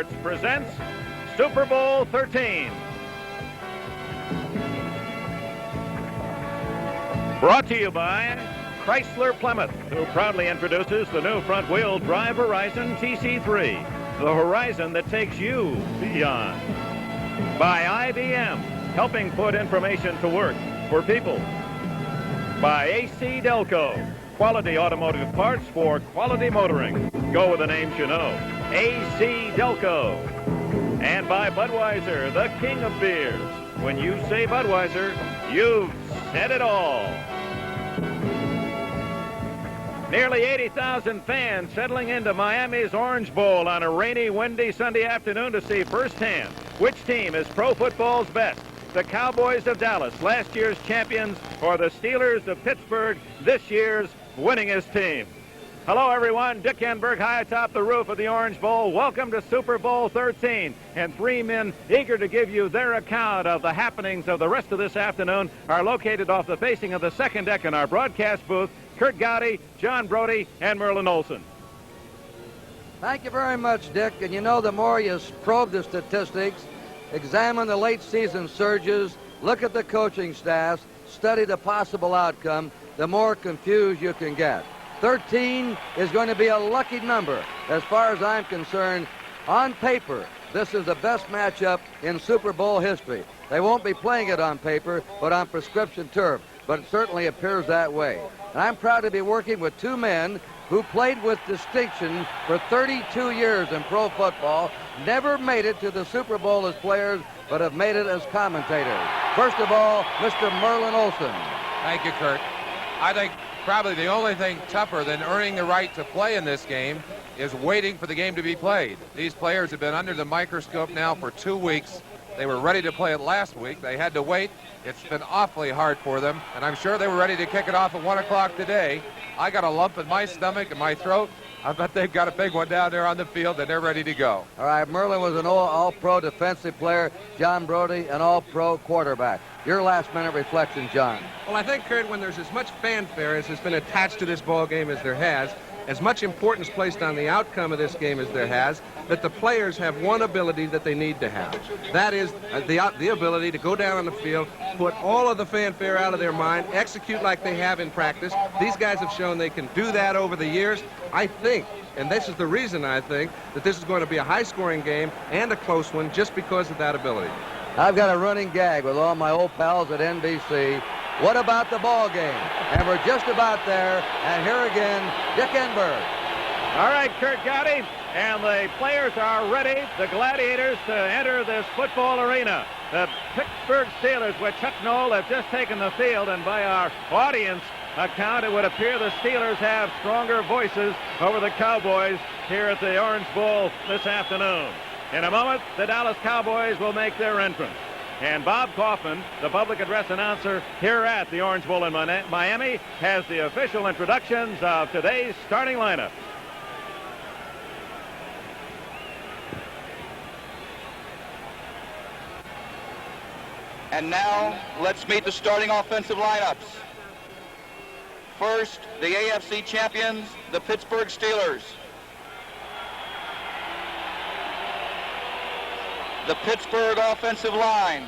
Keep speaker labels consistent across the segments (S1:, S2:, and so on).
S1: Sports presents Super Bowl 13. Brought to you by Chrysler Plymouth, who proudly introduces the new front-wheel drive Horizon TC3, the horizon that takes you beyond. By IBM, helping put information to work for people. By AC Delco, quality automotive parts for quality motoring. Go with the names you know. AC Delco. And by Budweiser, the king of beers. When you say Budweiser, you've said it all. Nearly 80,000 fans settling into Miami's Orange Bowl on a rainy, windy Sunday afternoon to see firsthand which team is pro football's best. The Cowboys of Dallas, last year's champions, or the Steelers of Pittsburgh, this year's winningest team. Hello, everyone. Dick Enberg high atop the roof of the Orange Bowl. Welcome to Super Bowl 13. And three men eager to give you their account of the happenings of the rest of this afternoon are located off the facing of the second deck in our broadcast booth. Kurt Gowdy, John Brody, and Merlin Olsen.
S2: Thank you very much, Dick. And you know, the more you probe the statistics, examine the late season surges, look at the coaching staffs, study the possible outcome, the more confused you can get. 13 is going to be a lucky number. As far as I'm concerned, on paper, this is the best matchup in Super Bowl history. They won't be playing it on paper, but on prescription turf. But it certainly appears that way. And I'm proud to be working with two men who played with distinction for 32 years in pro football, never made it to the Super Bowl as players, but have made it as commentators. First of all, Mr. Merlin Olsen.
S3: Thank you, Kurt. I think probably the only thing tougher than earning the right to play in this game is waiting for the game to be played. These players have been under the microscope now for 2 weeks. They were ready to play it last week. They had to wait. It's been awfully hard for them, and I'm sure they were ready to kick it off at 1 o'clock today. I got a lump in my stomach and my throat. I bet they've got a big one down there on the field, and they're ready to go.
S2: All right, Merlin was an all-pro defensive player. John Brody, an all-pro quarterback. Your last-minute reflection, John.
S4: Well, I think, Kurt, when there's as much fanfare as has been attached to this ball game as there has, as much importance placed on the outcome of this game as there has, that the players have one ability that they need to have. That is the ability to go down on the field, put all of the fanfare out of their mind, execute like they have in practice. These guys have shown they can do that over the years. I think, and this is the reason I think, that this is going to be a high-scoring game and a close one just because of that ability.
S2: I've got a running gag with all my old pals at NBC. What about the ball game? And we're just about there. And here again, Dick Enberg.
S1: All right, Kurt Gowdy, and the players are ready, the gladiators, to enter this football arena. The Pittsburgh Steelers with Chuck Noll have just taken the field, and by our audience account, it would appear the Steelers have stronger voices over the Cowboys here at the Orange Bowl this afternoon. In a moment, the Dallas Cowboys will make their entrance. And Bob Kaufman, the public address announcer here at the Orange Bowl in Miami, has the official introductions of today's starting lineup.
S5: And now, let's meet the starting offensive lineups. First, the AFC champions, the Pittsburgh Steelers. The Pittsburgh offensive line.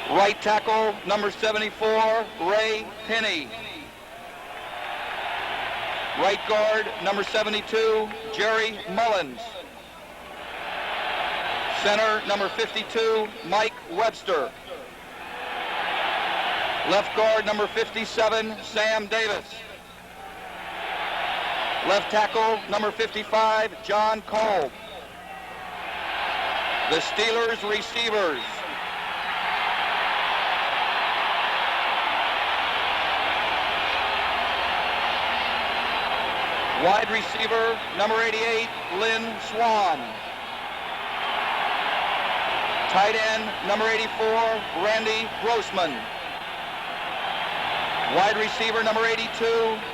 S5: Right tackle, number 74, Ray Penny. Right guard, number 72, Jerry Mullins. Center, number 52, Mike Webster. Left guard, number 57, Sam Davis. Left tackle, number 55, John Kolb. The Steelers receivers. Wide receiver, number 88, Lynn Swan. Tight end, number 84, Randy Grossman. Wide receiver, number 82,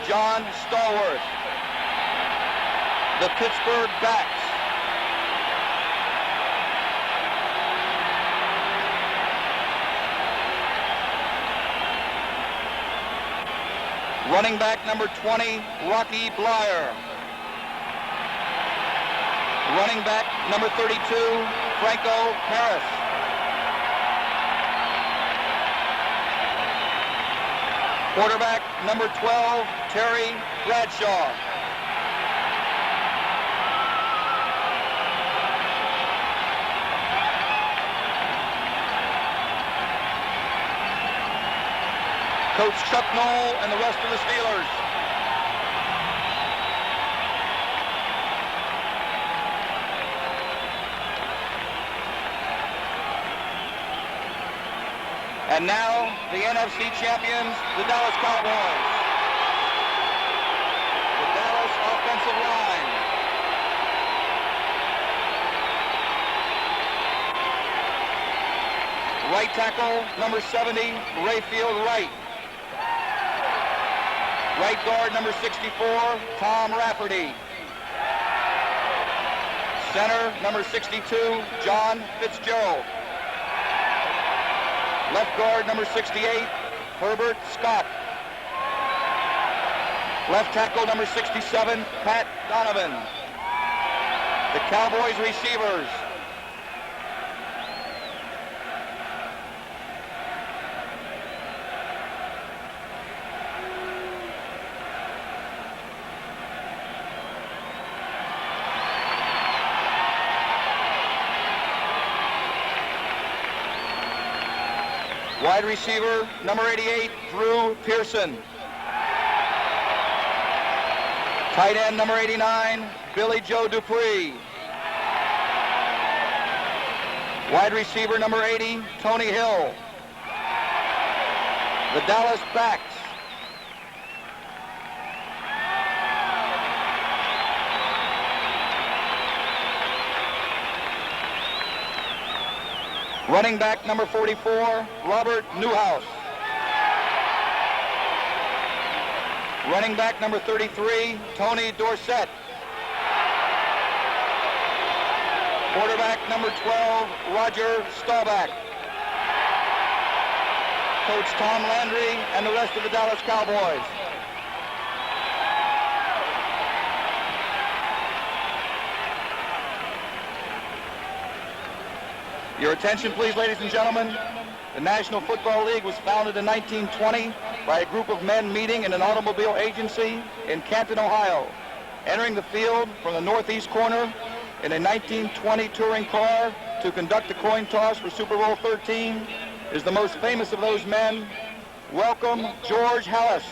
S5: John Stallworth. The Pittsburgh backs. Running back number 20, Rocky Blyer. Running back number 32, Franco Harris. Quarterback number 12, Terry Bradshaw. Coach Chuck Knoll and the rest of the Steelers. And now, the NFC champions, the Dallas Cowboys. The Dallas offensive line. Right tackle, number 70, Rayfield Wright. Right guard, number 64, Tom Rafferty. Center, number 62, John Fitzgerald. Left guard, number 68, Herbert Scott. Left tackle, number 67, Pat Donovan. The Cowboys receivers. Wide receiver, number 88, Drew Pearson. Tight end, number 89, Billy Joe Dupree. Wide receiver, number 80, Tony Hill. The Dallas backs. Running back number 44, Robert Newhouse. Running back number 33, Tony Dorsett. Quarterback number 12, Roger Staubach. Coach Tom Landry and the rest of the Dallas Cowboys. Your attention, please, ladies and gentlemen. The National Football League was founded in 1920 by a group of men meeting in an automobile agency in Canton, Ohio. Entering the field from the northeast corner in a 1920 touring car to conduct the coin toss for Super Bowl 13 is the most famous of those men. Welcome, George Halas.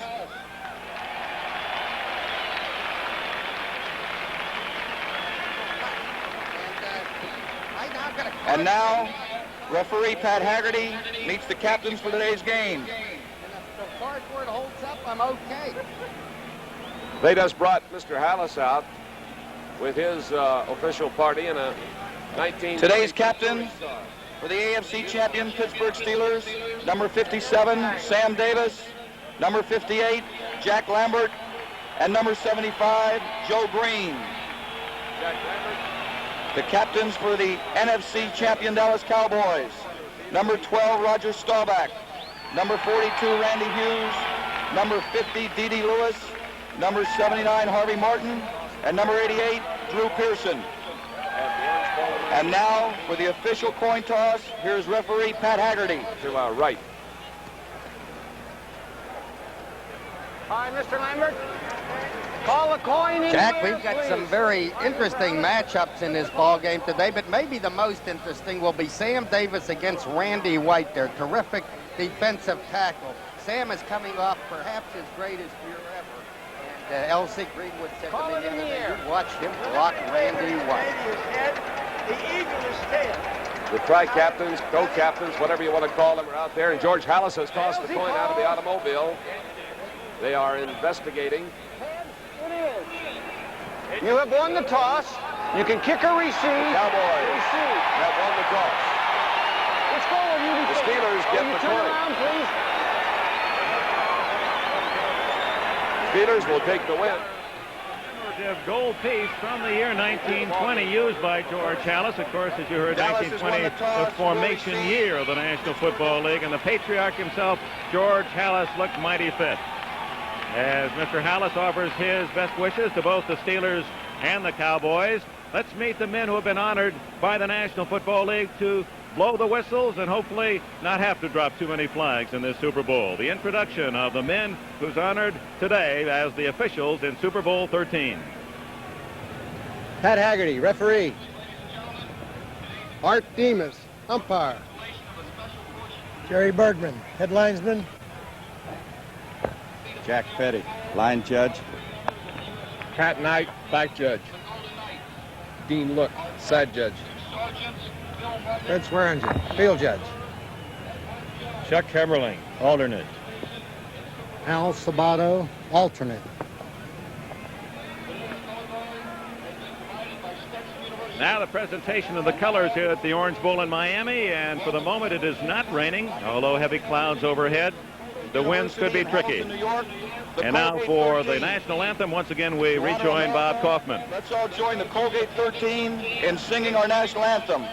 S5: And now, referee Pat Haggerty meets the captains for today's game.
S6: And if the cardboard holds up, I'm okay.
S7: They just brought Mr. Halas out with his official party in a 19...
S5: Today's captain for the AFC champion Pittsburgh Steelers, number 57, Sam Davis, number 58, Jack Lambert, and number 75, Joe Green.
S7: Jack Lambert.
S5: The captains for the NFC champion Dallas Cowboys, number 12, Roger Staubach, number 42, Randy Hughes, number 50, Dede Lewis, number 79, Harvey Martin, and number 88, Drew Pearson. And now, for the official coin toss, here's referee Pat Haggerty.
S7: To our right.
S6: All right, Mr. Lambert, call the coin in.
S8: Jack,
S6: here,
S8: we've got
S6: please.
S8: some very interesting matchups in this ball game today, but maybe the most interesting will be Sam Davis against Randy White, their terrific defensive tackle. Sam is coming off perhaps his greatest year ever. And L.C. Greenwood said
S6: Call
S8: to
S6: it
S8: me the
S6: in
S8: other
S6: the
S8: day,
S6: air.
S8: you watch him block Randy White.
S6: The eagle is tail.
S7: The tri-captains, co-captains, whatever you want to call them, are out there, and George Halas has tossed the coin out of the automobile. They are investigating.
S6: It is. You have won the toss. You can kick or receive.
S7: Cowboys
S6: Receive.
S7: have won the toss.
S6: Which goal will you be
S7: The
S6: taking?
S7: Steelers get
S6: you
S7: the
S6: turn
S7: coin.
S6: around, please?
S7: Steelers will take the win.
S1: Gold piece from the year 1920 used by George Halas. Of course, as you heard,
S5: Dallas has
S1: 1920,
S5: won the toss,
S1: the formation
S5: will receive.
S1: year of the National Football League, and the patriarch himself, George Halas, looked mighty fit. as Mr. Hallis offers his best wishes to both the Steelers and the Cowboys. Let's meet the men who have been honored by the National Football League to blow the whistles and hopefully not have to drop too many flags in this Super Bowl. The introduction of the men who's honored today as the officials in Super Bowl 13.
S9: Pat Haggerty, referee. Art Demas, umpire.
S10: Jerry Bergman, head linesman.
S11: Jack Petty, line judge.
S12: Pat Knight, back judge. Dean Look, side judge.
S9: Fred Swearinger, field judge.
S1: Chuck Hemmerling, alternate.
S10: Al Sabato, alternate.
S1: Now the presentation of the colors here at the Orange Bowl in Miami, and for the moment it is not raining, although heavy clouds overhead. The winds could be tricky. And now for the national anthem, once again we rejoin Bob Kaufman.
S5: Let's all join the Colgate 13 in singing our national anthem.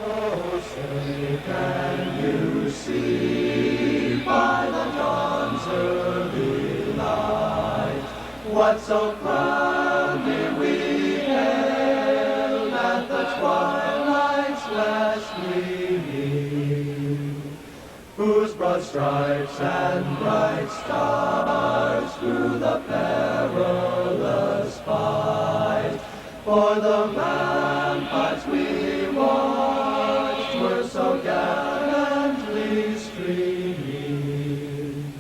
S13: Oh, say can you see by the dawn's early light what so proudly we hailed at the twilight's last gleaming, whose broad stripes and bright stars through the perilous fight for the ramparts we watched were so gallantly streaming,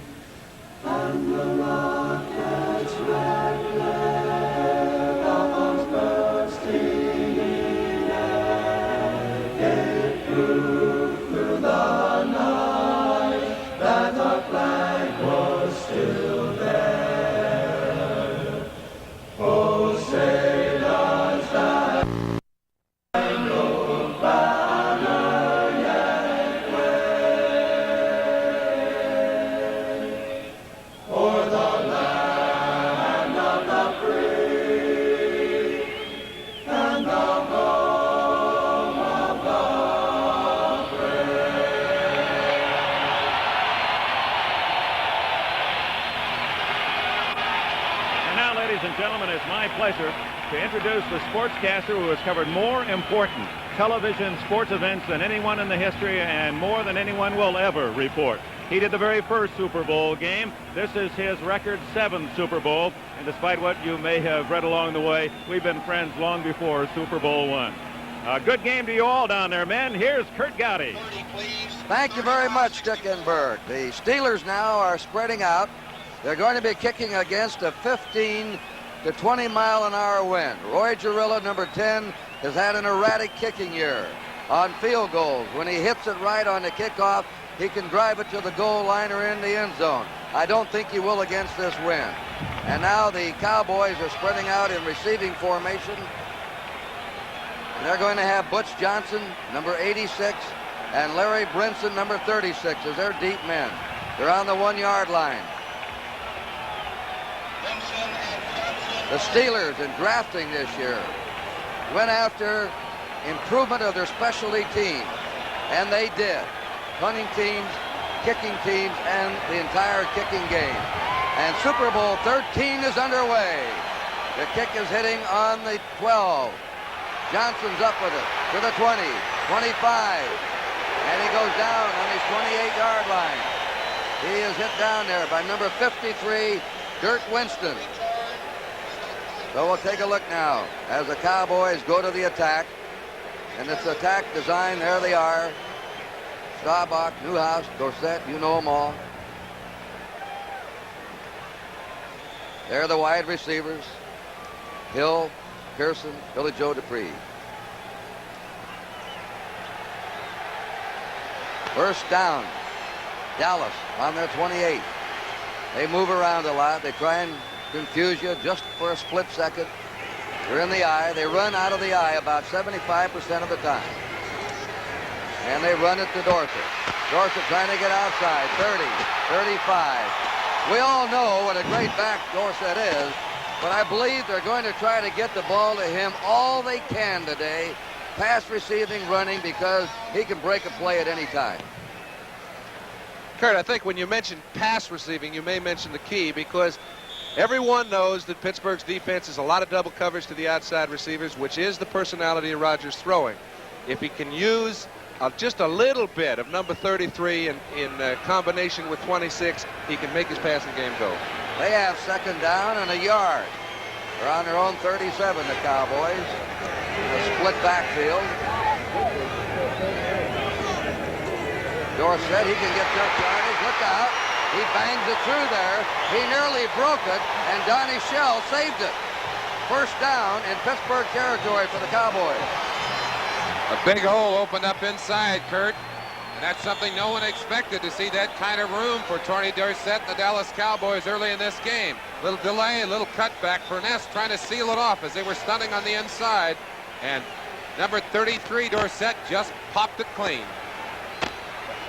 S13: and the rocket's red glare, the bombs bursting in air, gave proof through the night that our flag was still there. Oh, say does that spangled banner yet wave o'er the land of the free and the home of the
S1: And now, ladies and gentlemen, it's my pleasure to introduce the sportscaster who has covered more important television sports events than anyone in the history and more than anyone will ever report. He did the very first Super Bowl game. This is his record 7th Super Bowl. And despite what you may have read along the way, we've been friends long before Super Bowl 1. A good game to you all down there, men. Here's Kurt Gowdy.
S2: Thank you very much, Dick and Berg. The Steelers now are spreading out. They're going to be kicking against a 15 to 20 mile an hour wind. Roy Girilla, number 10, has had an erratic kicking year on field goals. When he hits it right on the kickoff, he can drive it to the goal line or in the end zone. I don't think he will against this wind. And now the Cowboys are spreading out in receiving formation. And they're going to have Butch Johnson, number 86, and Larry Brinson, number 36, as their deep men. They're on the 1-yard line. The Steelers, in drafting this year, went after improvement of their specialty team, and they did. Punting teams, kicking teams, and the entire kicking game. And Super Bowl 13 is underway. The kick is hitting on the 12. Johnson's up with it to the 20, 25, and he goes down on his 28-yard line. He is hit down there by number 53, Dirk Winston. So we'll take a look now as the Cowboys go to the attack. And it's attack design, there they are. Staubach, Newhouse, Dorsett, you know them all. They're the wide receivers. Hill, Pearson, Billy Joe Dupree. First down, Dallas on their 28. They move around a lot. They try and confuse you just for a split second. They're in the eye. They run out of the eye about 75% of the time. And they run it to Dorsett. Dorsett trying to get outside. 30, 35. We all know what a great back Dorsett is, but I believe they're going to try to get the ball to him all they can today. Pass receiving, running, because he can break a play at any time.
S4: Kurt, I think when you mention pass receiving, you may mention the key, because everyone knows that Pittsburgh's defense is a lot of double coverage to the outside receivers, which is the personality of Rodgers' throwing. If he can use just a little bit of number 33 in combination with 26, he can make his passing game go.
S2: They have second down and a yard. They're on their own 37, the Cowboys. A split backfield. Dorsett, he can get touch yardage. Look out. He bangs it through there. He nearly broke it, and Donnie Shell saved it. First down in Pittsburgh territory for the Cowboys.
S3: A big hole opened up inside, Kurt. And that's something no one expected, to see that kind of room for Tony Dorsett and the Dallas Cowboys early in this game. Little delay, a little cutback. Furness trying to seal it off as they were stunning on the inside. And number 33, Dorsett, just popped it clean.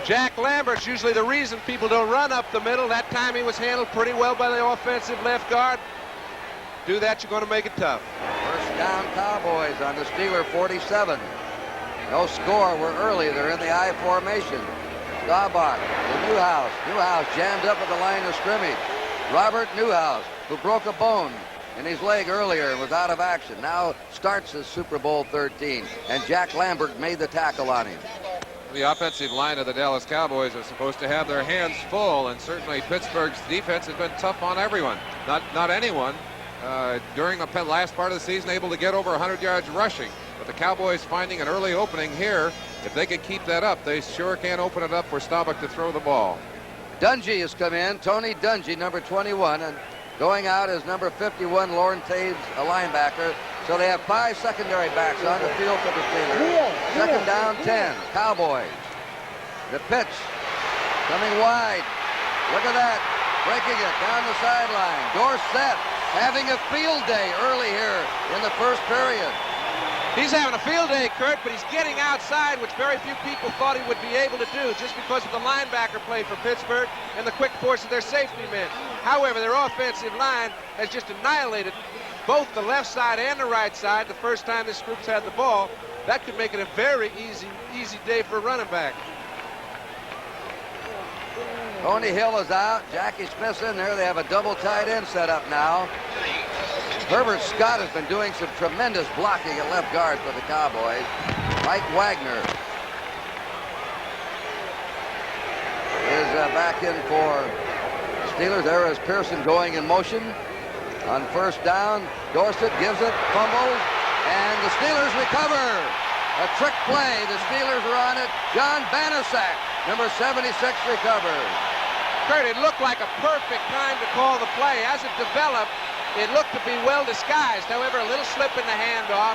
S4: Jack Lambert's usually the reason people don't run up the middle. That time he was handled pretty well by the offensive left guard. Do that, you're going to make it tough.
S2: First down Cowboys on the Steeler 47. No score. We're early. They're in the I formation. Staubach to Newhouse. Newhouse jammed up at the line of scrimmage. Robert Newhouse, who broke a bone in his leg earlier and was out of action, now starts his Super Bowl 13. And Jack Lambert made the tackle on him.
S3: The offensive line of the Dallas Cowboys are supposed to have their hands full, and certainly Pittsburgh's defense has been tough on everyone. Not anyone during the last part of the season able to get over 100 yards rushing. But the Cowboys finding an early opening here. If they can keep that up, they sure can open it up for Staubach to throw the ball.
S2: Dungy has come in. Tony Dungy, number 21, and going out is number 51, Lorne Taves, a linebacker. So they have 5 secondary backs on the field for the Steelers. Second down, 10. Cowboys. The pitch coming wide. Look at that. Breaking it down the sideline. Dorsett having a field day early here in the first period.
S4: He's having a field day, Kurt, but he's getting outside, which very few people thought he would be able to do, just because of the linebacker play for Pittsburgh and the quick force of their safety men. However, their offensive line has just annihilated both the left side and the right side the first time this group's had the ball. That could make it a very easy day for a running back.
S2: Tony Hill is out. Jackie Smith's in there. They have a double tight end set up now. Herbert Scott has been doing some tremendous blocking at left guard for the Cowboys. Mike Wagner is back in for Steelers. There is Pearson going in motion. On first down, Dorsett gives it, fumbles, and the Steelers recover. A trick play. The Steelers are on it. John Banaszak, number 76, recovers.
S4: Kurt, it looked like a perfect time to call the play. As it developed, it looked to be well disguised. However, a little slip in the handoff.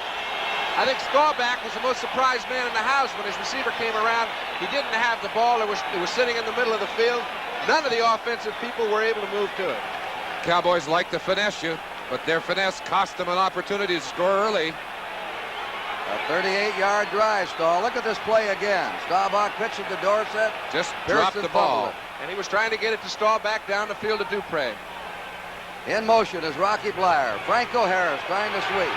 S4: I think Staubach was the most surprised man in the house when his receiver came around. He didn't have the ball. It was sitting in the middle of the field. None of the offensive people were able to move to it.
S3: Cowboys like to finesse you, but their finesse cost them an opportunity to score early.
S2: A 38-yard drive, Stahl. Look at this play again. Staubach pitched it to Dorsett.
S3: Just dropped the ball.
S4: And he was trying to get it to Staubach down the field to Dupre.
S2: In motion is Rocky Blyer. Franco Harris trying to sweep.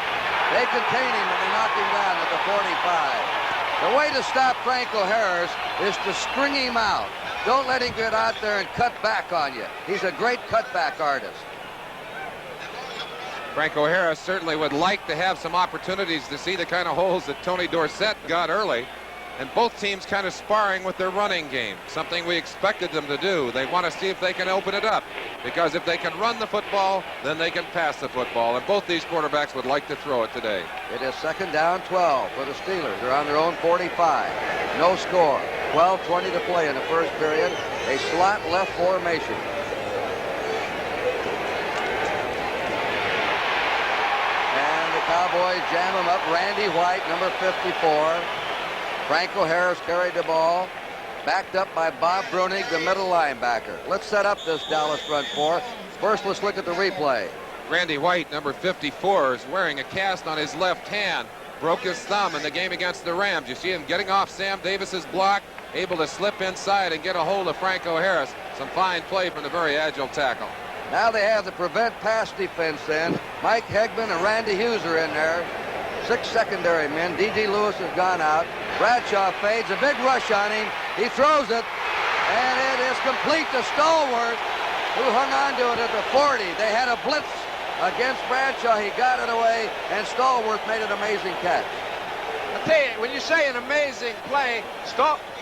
S2: They contain him and they knock him down at the 45. The way to stop Franco Harris is to string him out. Don't let him get out there and cut back on you. He's a great cutback artist.
S3: Franco Harris certainly would like to have some opportunities to see the kind of holes that Tony Dorsett got early. And both teams kind of sparring with their running game, something we expected them to do. They want to see if they can open it up, because if they can run the football, then they can pass the football. And both these quarterbacks would like to throw it today.
S2: It is second down 12 for the Steelers. They're on their own 45. No score. 12:20 to play in the first period. A slot left formation. And the Cowboys jam him up. Randy White, number 54. Franco Harris carried the ball, backed up by Bob Brunig, the middle linebacker. Let's set up this Dallas front four. First, let's look at the replay.
S3: Randy White, number 54, is wearing a cast on his left hand. Broke his thumb in the game against the Rams. You see him getting off Sam Davis's block, able to slip inside and get a hold of Franco Harris. Some fine play from the very agile tackle.
S2: Now they have the prevent pass defense in. Mike Hegman and Randy Hughes are in there. 6 secondary men. D.G. Lewis has gone out. Bradshaw fades. A big rush on him. He throws it. And it is is complete to Stallworth, who hung on to it at the 40. They had a blitz against Bradshaw. He got it away, and Stallworth made an amazing catch.
S4: I tell you, when you say an amazing play,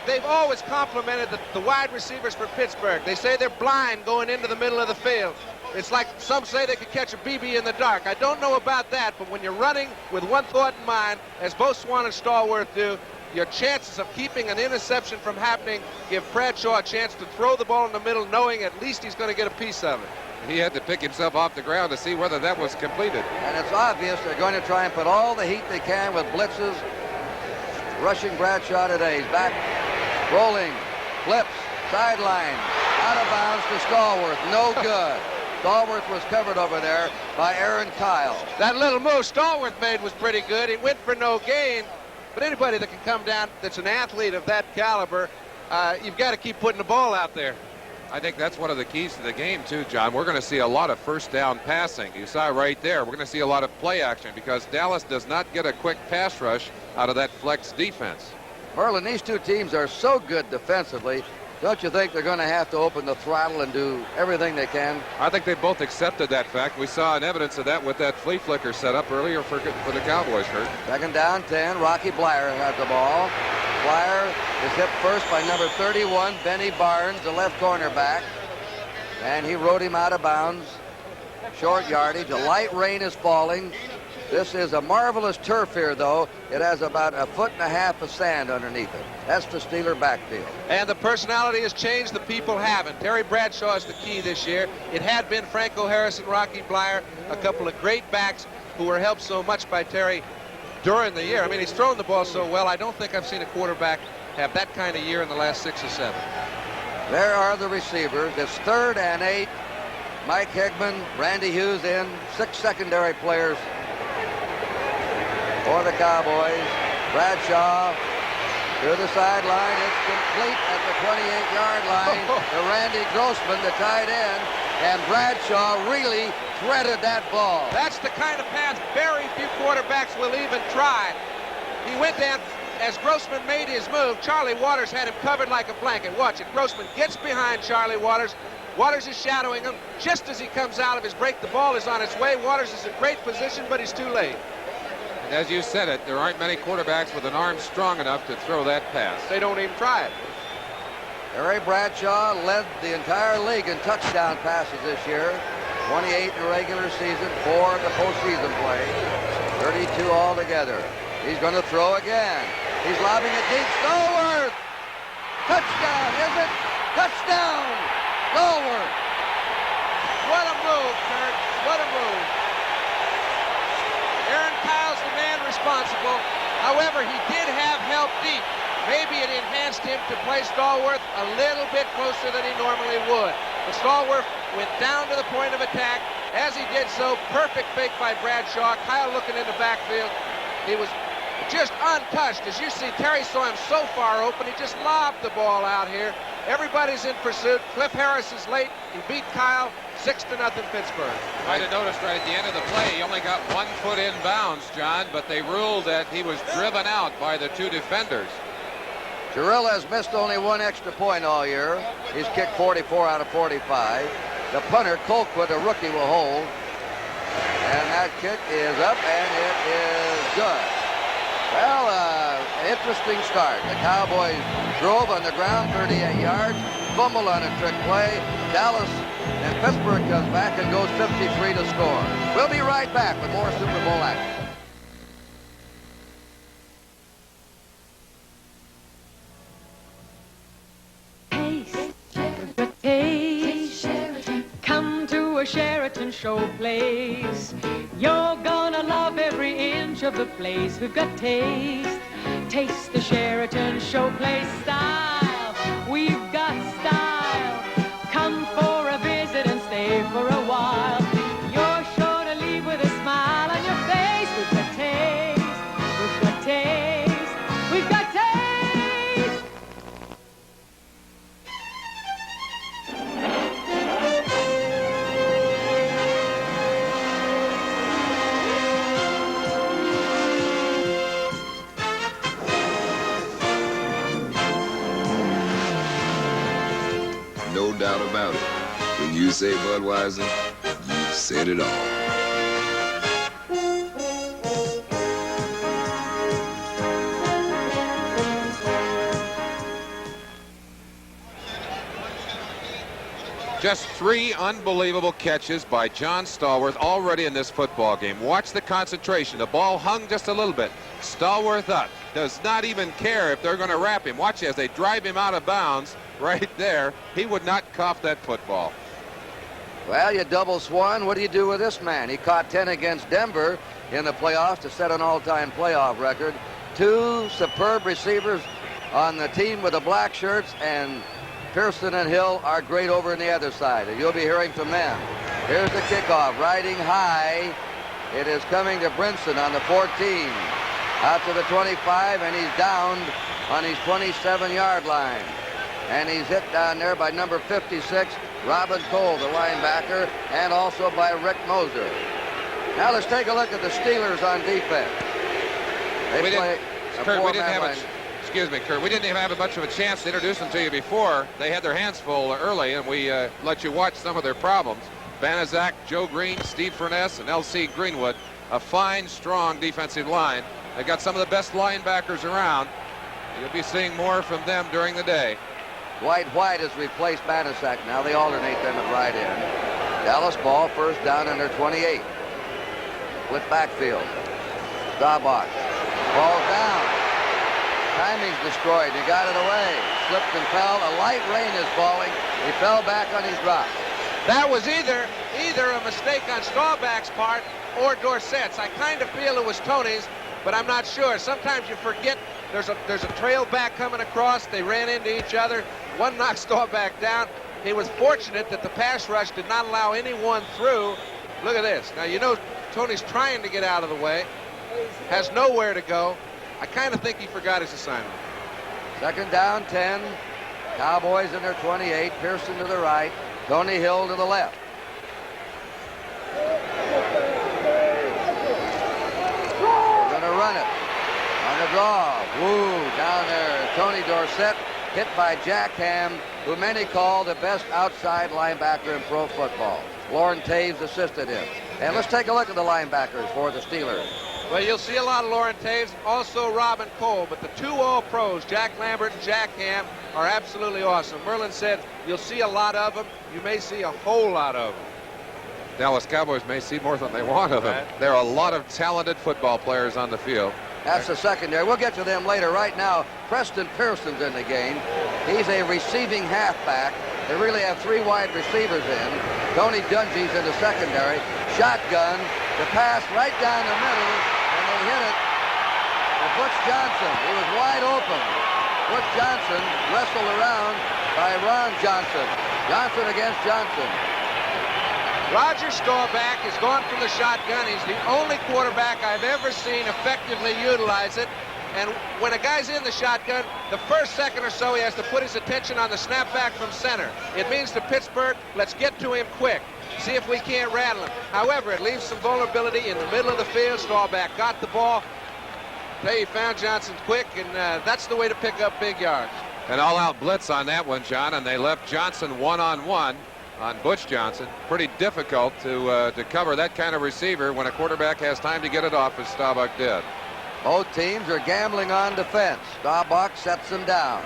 S4: they've always complimented the wide receivers for Pittsburgh. They say they're blind going into the middle of the field. It's like some say they could catch a BB in the dark. I don't know about that, but when you're running with one thought in mind, as both Swan and Stallworth do, your chances of keeping an interception from happening give Bradshaw a chance to throw the ball in the middle, knowing at least he's going to get a piece of it.
S3: He had to pick himself off the ground to see whether that was completed.
S2: And it's obvious they're going to try and put all the heat they can with blitzes, rushing Bradshaw today. He's back, rolling, flips, sideline, out of bounds to Stallworth. No good. Stallworth was covered over there by Aaron Kyle.
S4: That little move Stallworth made was pretty good. He went for no gain. But anybody that can come down that's an athlete of that caliber, you've got to keep putting the ball out there.
S3: I think that's one of the keys to the game, too, John. We're going to see a lot of first down passing. You saw right there. We're going to see a lot of play action because Dallas does not get a quick pass rush out of that flex defense.
S2: Merlin, these two teams are so good defensively. Don't you think they're going to have to open the throttle and do everything they can?
S3: I think they both accepted that fact. We saw an evidence of that with that flea flicker set up earlier for the Cowboys, Kurt.
S2: Second down, 10. Rocky Blyer has the ball. Blyer is hit first by number 31, Benny Barnes, the left cornerback. And he rode him out of bounds. Short yardage. A light rain is falling. This is a marvelous turf here, though. It has about 1.5 feet of sand underneath it. That's the Steeler backfield.
S4: And the personality has changed. The people haven't. Terry Bradshaw is the key this year. It had been Franco Harris and Rocky Blyer, a couple of great backs who were helped so much by Terry during the year. I mean, he's thrown the ball so well. I don't think I've seen a quarterback have that kind of year in the last 6 or 7.
S2: There are the receivers. It's 3rd and 8. Mike Hegman, Randy Hughes in. 6 secondary players for the Cowboys. Bradshaw to the sideline. It's complete at the 28-yard line to Randy Grossman, the tight end. And Bradshaw really threaded that ball.
S4: That's the kind of pass very few quarterbacks will even try. He went down as Grossman made his move. Charlie Waters had him covered like a blanket. Watch it. Grossman gets behind Charlie Waters. Waters is shadowing him. Just as he comes out of his break, the ball is on its way. Waters is in great position, but he's too late.
S3: And as you said it, there aren't many quarterbacks with an arm strong enough to throw that pass.
S4: They don't even try it.
S2: Terry Bradshaw led the entire league in touchdown passes this year. 28 in the regular season, 4 in the postseason play. 32 altogether. He's going to throw again. He's lobbing it deep. Stallworth! Touchdown, is it? Touchdown! Stallworth!
S4: What a move, Kurt. What a move. Aaron Kyle's the man responsible. However, he did have help deep. Maybe it enhanced him to play Stallworth a little bit closer than he normally would. But Stallworth went down to the point of attack. As he did so, perfect fake by Bradshaw. Kyle looking in the backfield. He was just untouched. As you see, Terry saw him so far open, he just lobbed the ball out here. Everybody's in pursuit. Cliff Harris is late. He beat Kyle 6-0 Pittsburgh.
S3: You might have noticed right at the end of the play, he only got 1 foot in bounds, John, but they ruled that he was driven out by the 2 defenders.
S2: Jarrell has missed only 1 extra point all year. He's kicked 44 out of 45. The punter, Colquitt, a rookie, will hold. And that kick is up, and it is good. Well, interesting start. The Cowboys drove on the ground 38 yards, fumbled on a trick play. Dallas and Pittsburgh comes back and goes 53 to score. We'll be right back with more Super Bowl action.
S14: Come to a Sheraton show place. You're gonna love every inch of the place. We've got taste. Taste the Sheraton show place style. We've got style. Come for a visit and stay for a while. You're sure to leave with a smile on your face. We've got taste. We've got taste. We've got taste.
S15: doubt about it. When you say Budweiser, you've said it all.
S3: Just 3 unbelievable catches by John Stallworth already in this football game. Watch the concentration. The ball hung just a little bit. Stallworth up. Does not even care if they're going to wrap him. Watch as they drive him out of bounds right there. He would not cough that football.
S2: Well, you double Swan. What do you do with this man? He caught 10 against Denver in the playoffs to set an all-time playoff record. 2 superb receivers on the team with the black shirts, and Pearson and Hill are great over on the other side. You'll be hearing from them. Here's the kickoff, riding high. It is coming to Brinson on the 14. Out to the 25, and he's downed on his 27-yard line. And he's hit down there by number 56, Robin Cole, the linebacker, and also by Rick Moser. Now let's take a look at the Steelers on defense. They play a four-man line.
S3: Excuse me, Kurt. We didn't even have much of a chance to introduce them to you before. They had their hands full early, and we let you watch some of their problems. Banaszak, Joe Green, Steve Furness, and L.C. Greenwood. A fine, strong defensive line. They've got some of the best linebackers around. You'll be seeing more from them during the day.
S2: Dwight White has replaced Banaszak. Now they alternate them at right end. Dallas ball, first down under 28. Split backfield. Staubach. Ball down. Timing's destroyed. He got it away. Slipped and fell. A light rain is falling. He fell back on his drop.
S4: That was either a mistake on Staubach's part or Dorsett's. I kind of feel it was Tony's, but I'm not sure. Sometimes you forget there's a trail back coming across. They ran into each other. One knocked Staubach down. He was fortunate that the pass rush did not allow anyone through. Look at this. Now, you know Tony's trying to get out of the way. Has nowhere to go. I kind of think he forgot his assignment.
S2: Second down, 10. Cowboys in their 28. Pearson to the right. Tony Hill to the left. They're going to run it. On the draw. Woo, down there. Tony Dorsett hit by Jack Ham, who many call the best outside linebacker in pro football. Lauren Taves assisted him. And let's take a look at the linebackers for the Steelers.
S4: Well, you'll see a lot of Lauren Taves, also Robin Cole, but the 2 All-Pros, Jack Lambert and Jack Ham, are absolutely awesome. Merlin said you'll see a lot of them. You may see a whole lot of them.
S3: Dallas Cowboys may see more than they want of them. There are a lot of talented football players on the field.
S2: That's the secondary. We'll get to them later. Right now, Preston Pearson's in the game. He's a receiving halfback. They really have 3 wide receivers in. Tony Dungy's in the secondary. Shotgun. The pass right down the middle, and they hit it to Butch Johnson. He was wide open. Butch Johnson wrestled around by Ron Johnson. Johnson against Johnson.
S4: Roger Staubach has gone from the shotgun. He's the only quarterback I've ever seen effectively utilize it. And when a guy's in the shotgun, the first second or so he has to put his attention on the snapback from center. It means to Pittsburgh, let's get to him quick. See if we can't rattle him. However, it leaves some vulnerability in the middle of the field. Staubach got the ball. He found Johnson quick, and that's the way to pick up big yards.
S3: An all-out blitz on that one, John, and they left Johnson one-on-one on Butch Johnson. Pretty difficult to cover that kind of receiver when a quarterback has time to get it off, as Staubach did.
S2: Both teams are gambling on defense. Staubach sets them down.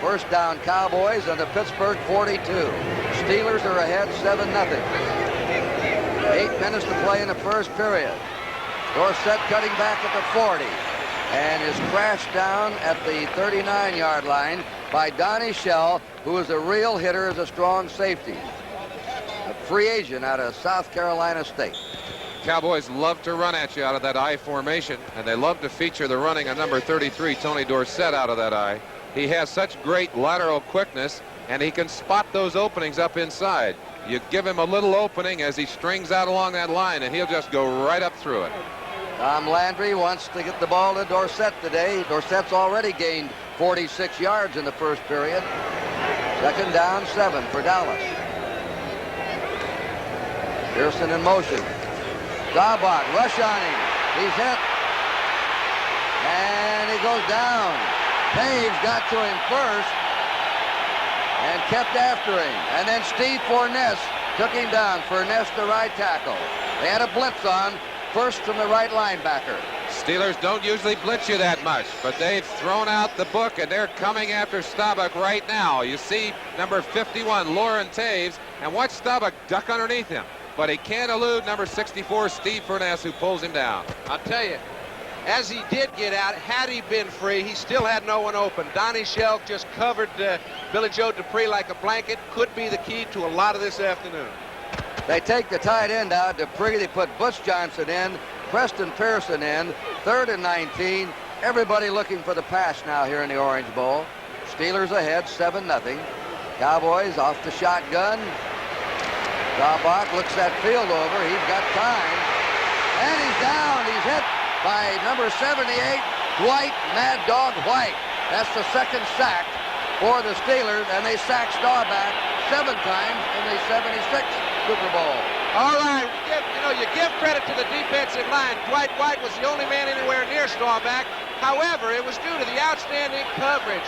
S2: First down Cowboys on the Pittsburgh 42. Steelers are ahead 7-0. 8 minutes to play in the first period. Dorsett cutting back at the 40 and is crashed down at the 39-yard line by Donnie Shell, who is a real hitter as a strong safety. A free agent out of South Carolina State.
S3: Cowboys love to run at you out of that I formation, and they love to feature the running of number 33, Tony Dorsett, out of that I. He has such great lateral quickness, and he can spot those openings up inside. You give him a little opening as he strings out along that line, and he'll just go right up through it.
S2: Tom Landry wants to get the ball to Dorsett today. Dorsett's already gained 46 yards in the first period. Second down, 7 for Dallas. Pearson in motion. Staubach, rush on him. He's hit. And he goes down. Taves got to him first. and kept after him. And then Steve Forness took him down. Forness, the right tackle. They had a blitz on, first from the right linebacker.
S3: Steelers don't usually blitz you that much, but they've thrown out the book, and they're coming after Staubach right now. You see number 51, Lauren Taves, and watch Staubach duck underneath him. But he can't elude number 64, Steve Furness, who pulls him down.
S4: I'll tell you, as he did get out, had he been free, he still had no one open. Donnie Shelk just covered Billy Joe Dupree like a blanket. Could be the key to a lot of this afternoon.
S2: They take the tight end out, Dupree. They put Butch Johnson in, Preston Pearson in, 3rd and 19. Everybody looking for the pass now here in the Orange Bowl. Steelers ahead, 7-0. Cowboys off the shotgun. Staubach looks that field over. He's got time. And he's down. He's hit by number 78, Dwight Mad Dog White. That's the second sack for the Steelers, and they sacked Staubach 7 times in the 76 Super Bowl.
S4: All right, you give credit to the defensive line. Dwight White was the only man anywhere near Staubach. However, it was due to the outstanding coverage.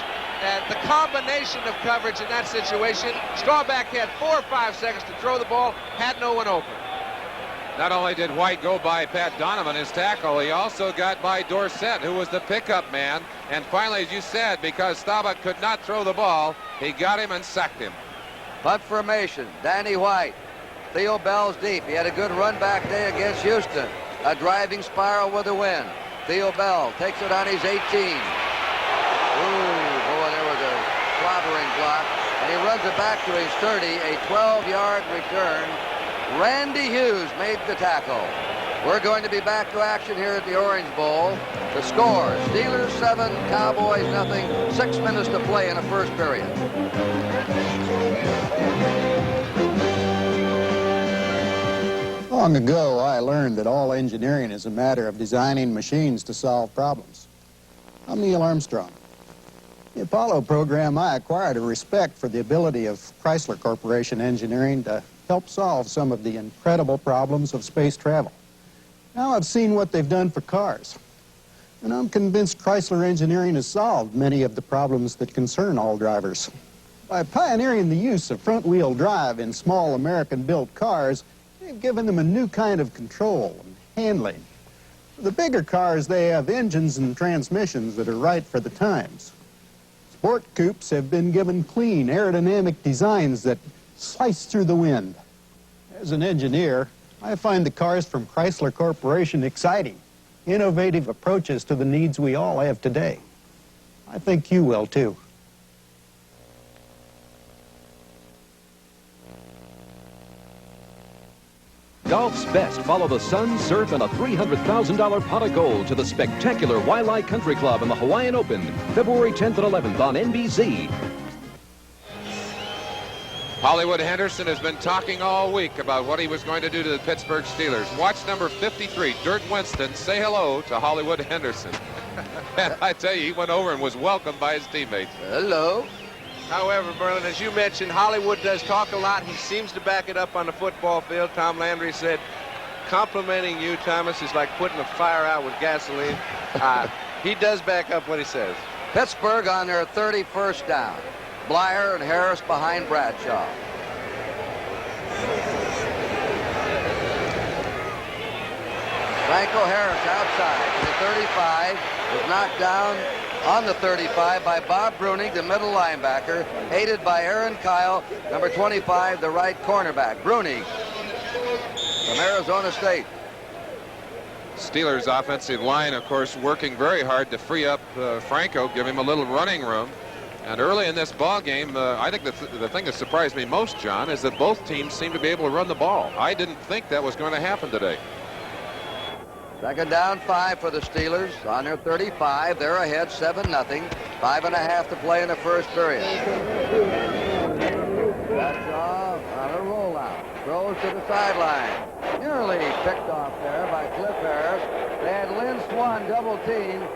S4: The combination of coverage in that situation. Staubach had 4 or 5 seconds to throw the ball, had no one open.
S3: Not only did White go by Pat Donovan, his tackle, he also got by Dorsett, who was the pickup man. And finally, as you said, because Staubach could not throw the ball, he got him and sacked him.
S2: Punt formation, Danny White. Theo Bell's deep. He had a good run back day against Houston. A driving spiral with a win. Theo Bell takes it on his 18. Ooh, boy, there was a clobbering block. And he runs it back to his 30, a 12-yard return. Randy Hughes made the tackle. We're going to be back to action here at the Orange Bowl. The score, Steelers 7, Cowboys nothing. 6 minutes to play in the first period.
S9: Long ago, I learned that all engineering is a matter of designing machines to solve problems. I'm Neil Armstrong. In the Apollo program, I acquired a respect for the ability of Chrysler Corporation engineering to help solve some of the incredible problems of space travel. Now I've seen what they've done for cars, and I'm convinced Chrysler engineering has solved many of the problems that concern all drivers. By pioneering the use of front-wheel drive in small American-built cars, they've given them a new kind of control and handling. For the bigger cars, they have engines and transmissions that are right for the times. Sport coupes have been given clean, aerodynamic designs that slice through the wind. As an engineer, I find the cars from Chrysler Corporation exciting, innovative approaches to the needs we all have today. I think you will, too.
S16: Golf's best follow the sun, surf, and a $300,000 pot of gold to the spectacular Wailea Country Club in the Hawaiian Open, February 10th and 11th on NBC.
S3: Hollywood Henderson has been talking all week about what he was going to do to the Pittsburgh Steelers. Watch number 53, Dirk Winston, say hello to Hollywood Henderson. And I tell you, he went over and was welcomed by his teammates.
S2: Hello.
S4: However, Berlin, as you mentioned, Hollywood does talk a lot. He seems to back it up on the football field. Tom Landry said, complimenting you, Thomas, is like putting a fire out with gasoline. He does back up what he says.
S2: Pittsburgh on their 31st down. Blyer and Harris behind Bradshaw. Franco Harris outside to the 35. Was knocked down on the 35 by Bob Bruning, the middle linebacker, aided by Aaron Kyle, number 25, the right cornerback. Bruning from Arizona State.
S3: Steelers offensive line, of course, working very hard to free up Franco, give him a little running room. And early in this ball game, I think the thing that surprised me most, John, is that both teams seem to be able to run the ball. I didn't think that was going to happen today.
S2: Second down, 5 for the Steelers on their 35. They're ahead 7-0. 5.5 to play in the first period. Bradshaw on a rollout. Throws to the sideline. Nearly picked off there by Cliff Harris. They had Lynn Swan double team.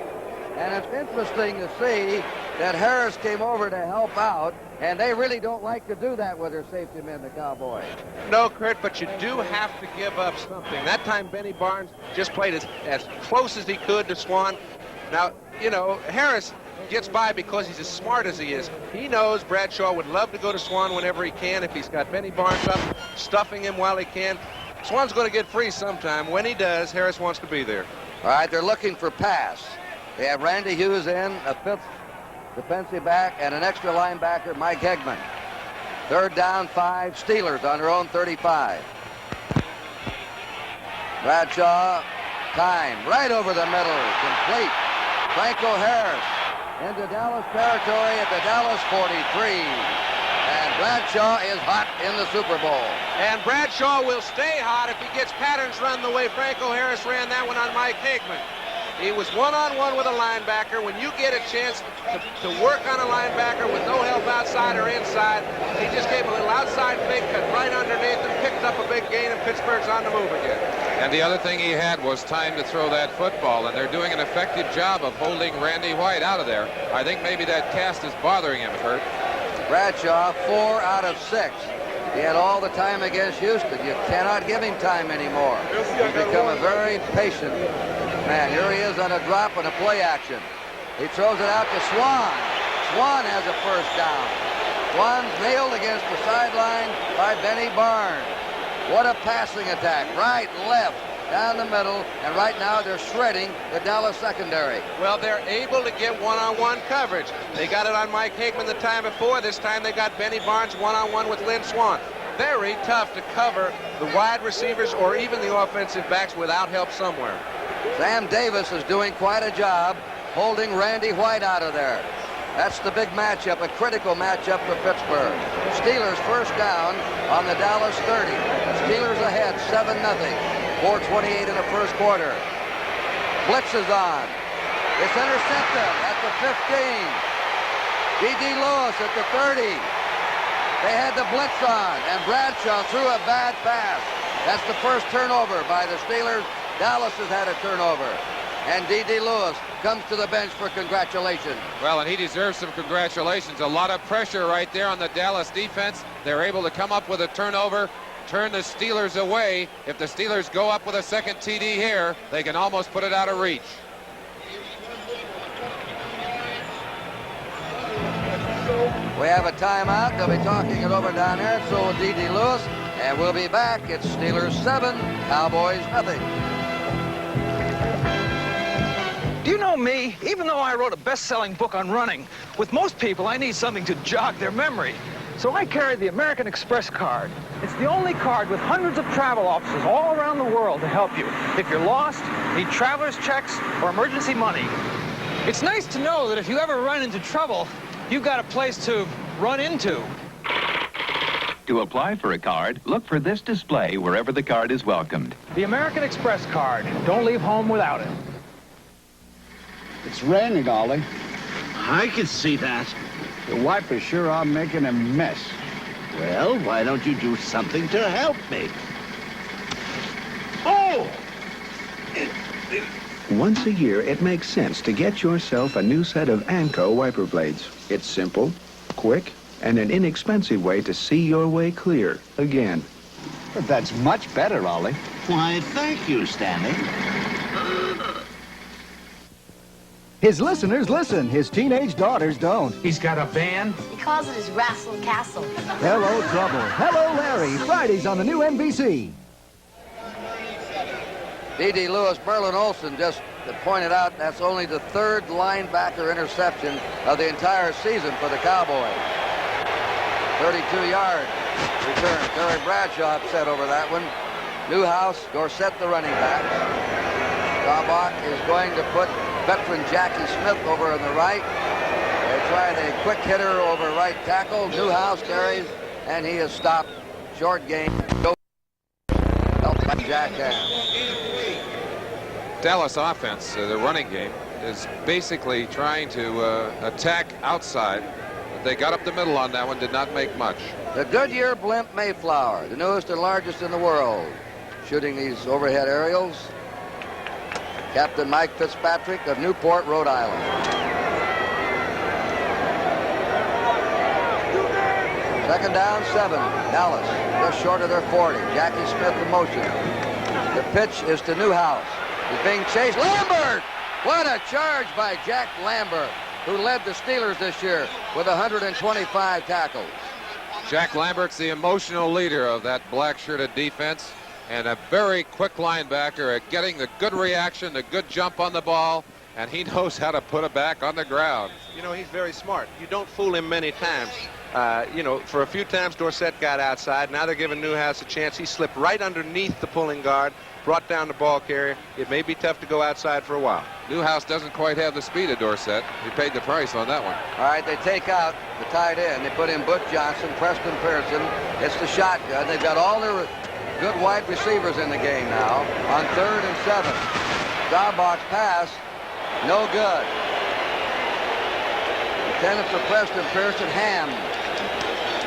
S2: And it's interesting to see that Harris came over to help out, and they really don't like to do that with their safety men, the Cowboys.
S4: No, Kurt, but you do have to give up something. That time, Benny Barnes just played as close as he could to Swan. Now, you know, Harris gets by because he's as smart as he is. He knows Bradshaw would love to go to Swan whenever he can. If he's got Benny Barnes up, stuffing him while he can. Swan's going to get free sometime. When he does, Harris wants to be there.
S2: All right, they're looking for pass. They have Randy Hughes in, a fifth defensive back, and an extra linebacker, Mike Hegman. Third down, 5. Steelers on their own 35. Bradshaw, time, right over the middle, complete. Franco Harris into Dallas territory at the Dallas 43. And Bradshaw is hot in the Super Bowl.
S4: And Bradshaw will stay hot if he gets patterns run the way Franco Harris ran that one on Mike Hegman. He was one-on-one with a linebacker. When you get a chance to work on a linebacker with no help outside or inside, he just gave a little outside fake cut right underneath and picked up a big gain, and Pittsburgh's on the move again.
S3: And the other thing he had was time to throw that football, and they're doing an effective job of holding Randy White out of there. I think maybe that cast is bothering him, Kurt.
S2: Bradshaw, 4 out of 6. He had all the time against Houston. You cannot give him time anymore. He's become a very patient man. Here he is on a drop and a play action. He throws it out to Swan. Swan has a first down. Swan's nailed against the sideline by Benny Barnes. What a passing attack. Right, left, down the middle, and right now they're shredding the Dallas secondary.
S4: Well, they're able to get one-on-one coverage. They got it on Mike Hegman the time before. This time they got Benny Barnes one-on-one with Lynn Swan. Very tough to cover the wide receivers or even the offensive backs without help somewhere.
S2: Sam Davis is doing quite a job holding Randy White out of there. That's the big matchup, a critical matchup for Pittsburgh. Steelers first down on the Dallas 30. Steelers ahead 7-0. 4:28 in the first quarter. Blitz is on. It's intercepted at the 15. D.D. Lewis at the 30. They had the blitz on, and Bradshaw threw a bad pass. That's the first turnover by the Steelers. Dallas has had a turnover. And D.D. Lewis comes to the bench for congratulations.
S3: Well, and he deserves some congratulations. A lot of pressure right there on the Dallas defense. They're able to come up with a turnover, turn the Steelers away. If the Steelers go up with a second TD here, they can almost put it out of reach.
S2: We have a timeout. They'll be talking it over down there. So will D.D. Lewis. And we'll be back. It's Steelers 7, Cowboys nothing.
S17: Do you know me? Even though I wrote a best-selling book on running, with most people I need something to jog their memory. So I carry the American Express card. It's the only card with hundreds of travel offices all around the world to help you if you're lost, need traveler's checks, or emergency money. It's nice to know that if you ever run into trouble, you've got a place to run into.
S18: To apply for a card, look for this display wherever the card is welcomed.
S17: The American Express card. Don't leave home without it.
S11: It's raining, Ollie.
S19: I can see that.
S11: The wipers sure are making a mess.
S19: Well, why don't you do something to help me? Oh!
S20: Once a year, it makes sense to get yourself a new set of Anco wiper blades. It's simple, quick, and an inexpensive way to see your way clear again.
S11: But that's much better, Ollie.
S19: Why, thank you, Stanley.
S21: His listeners listen. His teenage daughters don't.
S22: He's got a band.
S23: He calls it his Rassel Castle.
S21: Hello, Trouble. Hello, Larry. Fridays on the new NBC.
S2: D.D. Lewis, Merlin Olsen just pointed out that's only the third linebacker interception of the entire season for the Cowboys. 32-yard return. Terry Bradshaw upset over that one. Newhouse, Dorsett the running back. Staubach is going to put veteran Jackie Smith over on the right. They tried a quick hitter over right tackle. Newhouse carries, and he is stopped. Short game. Helped by Jack Ham.
S3: Dallas offense, the running game, is basically trying to attack outside. But they got up the middle on that one, did not make much.
S2: The Goodyear Blimp Mayflower, the newest and largest in the world, shooting these overhead aerials. Captain Mike Fitzpatrick of Newport, Rhode Island. Second down, 7. Dallas, just short of their 40. Jackie Smith in motion. The pitch is to Newhouse. He's being chased. Lambert! What a charge by Jack Lambert, who led the Steelers this year with 125 tackles.
S3: Jack Lambert's the emotional leader of that black-shirted defense, and a very quick linebacker at getting the good reaction, the good jump on the ball, and he knows how to put it back on the ground.
S4: You know, he's very smart. You don't fool him many times. You know, for a few times Dorsett got outside. Now they're giving Newhouse a chance. He slipped right underneath the pulling guard, brought down the ball carrier. It may be tough to go outside for a while.
S3: Newhouse doesn't quite have the speed of Dorsett. He paid the price on that one.
S2: All right, they take out the tight end. They put in Butch Johnson, Preston Pearson. It's the shotgun. They've got all their good wide receivers in the game now on 3rd and 7. Staubach's pass, no good. Intended for Preston Pearson, Ham.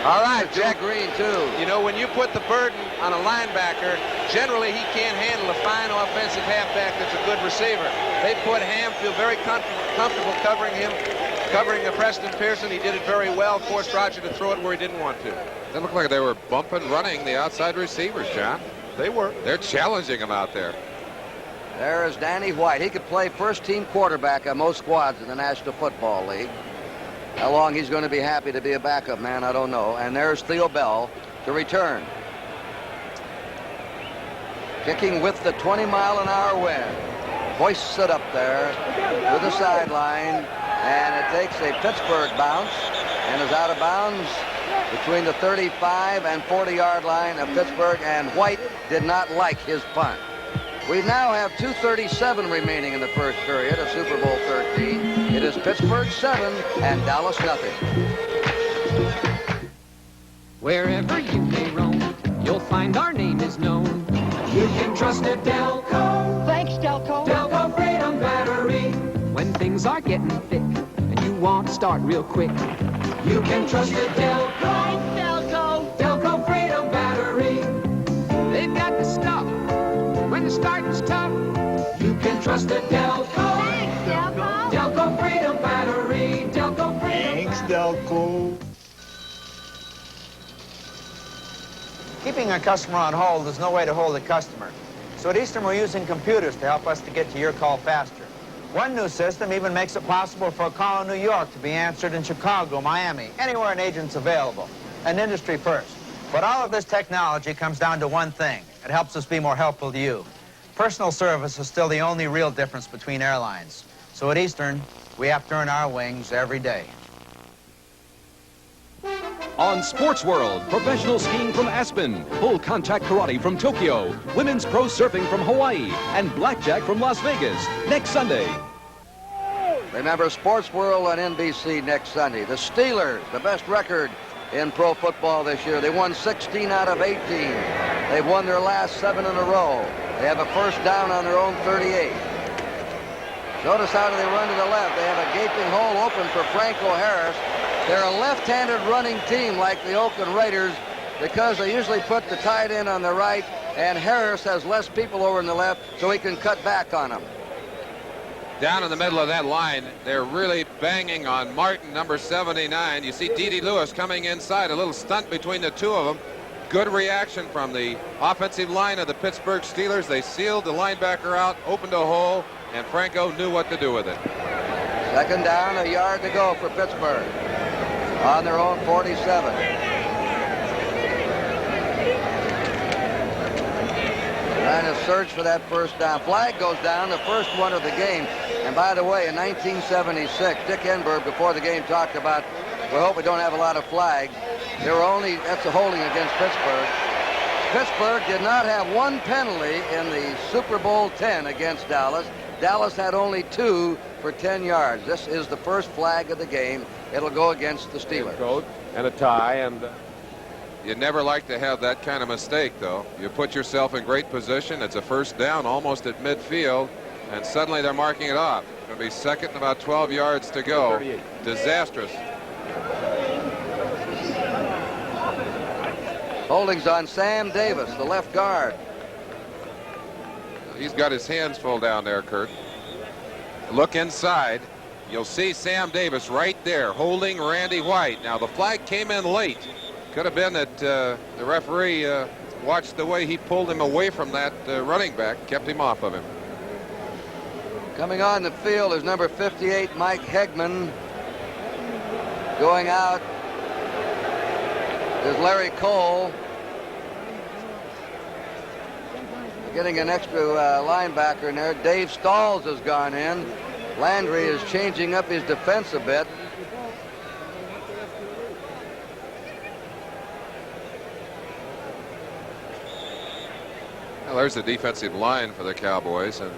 S4: All right,
S2: Jack Green, too.
S4: You know, when you put the burden on a linebacker, generally he can't handle a fine offensive halfback that's a good receiver. They put Ham, feel very comfortable covering him, covering the Preston Pearson. He did it very well, forced Roger to throw it where he didn't want to.
S3: They looked like they were bumping, running the outside receivers, John.
S4: They were.
S3: They're challenging him out there.
S2: There is Danny White. He could play first-team quarterback on most squads in the National Football League. How long he's going to be happy to be a backup man, I don't know. And there's Theo Bell to return. Kicking with the 20-mile-an-hour wind. Hoists it up there to the sideline. And it takes a Pittsburgh bounce and is out of bounds between the 35 and 40-yard line of Pittsburgh. And White did not like his punt. We now have 2:37 remaining in the first period of Super Bowl 13. It is Pittsburgh 7 and Dallas nothing.
S14: Wherever you may roam, you'll find our name is known. You can trust a Delco.
S23: Thanks, Delco.
S14: Delco Freedom Battery. When things are getting thick and you want to start real quick, you can trust a Delco.
S23: Thanks, Delco.
S14: Delco Freedom Battery. They've got the stuff when the starting's tough. You can trust a Delco.
S23: Thanks, Delco.
S14: Delco Freedom Battery. Delco Freedom.
S19: Thanks, Delco.
S17: Keeping a customer on hold is no way to hold a customer. So at Eastern, we're using computers to help us to get to your call faster. One new system even makes it possible for a call in New York to be answered in Chicago, Miami, anywhere an agent's available. An industry first. But all of this technology comes down to one thing. It helps us be more helpful to you. Personal service is still the only real difference between airlines. So at Eastern, we have to earn our wings every day.
S16: On Sports World, professional skiing from Aspen, full contact karate from Tokyo, women's pro surfing from Hawaii, and blackjack from Las Vegas next Sunday.
S2: Remember Sports World on NBC next Sunday. The Steelers, the best record in pro football this year. They won 16 out of 18. They've won their last 7 in a row. They have a first down on their own 38. Notice how do they run to the left. They have a gaping hole open for Franco Harris. They're a left-handed running team like the Oakland Raiders because they usually put the tight end on the right, and Harris has less people over in the left, so he can cut back on them.
S3: Down in the middle of that line, they're really banging on Martin, number 79. You see D.D. Lewis coming inside, a little stunt between the two of them. Good reaction from the offensive line of the Pittsburgh Steelers. They sealed the linebacker out, opened a hole, and Franco knew what to do with it.
S2: Second down, a yard to go for Pittsburgh on their own 47. Trying to search for that first down. Flag goes down, the first one of the game. And by the way, in 1976, Dick Enberg, before the game, talked about, we hope we don't have a lot of flags. There were only, that's a holding against Pittsburgh. Pittsburgh did not have one penalty in the Super Bowl 10 against Dallas. Dallas had only 2 for 10 yards. This is the first flag of the game. It'll go against the Steelers.
S7: Coat and a tie, and
S3: you never like to have that kind of mistake, though. You put yourself in great position. It's a first down almost at midfield, and suddenly they're marking it off. It'll be second and about 12 yards to go. Disastrous.
S2: Holdings on Sam Davis, the left guard.
S3: He's got his hands full down there, Kurt. Look inside. You'll see Sam Davis right there holding Randy White. Now, the flag came in late. Could have been that the referee watched the way he pulled him away from that running back, kept him off of him.
S2: Coming on the field is number 58, Mike Hegman. Going out is Larry Cole. Getting an extra linebacker in there. Dave Stalls has gone in. Landry is changing up his defense a bit.
S3: Well, there's the defensive line for the Cowboys. And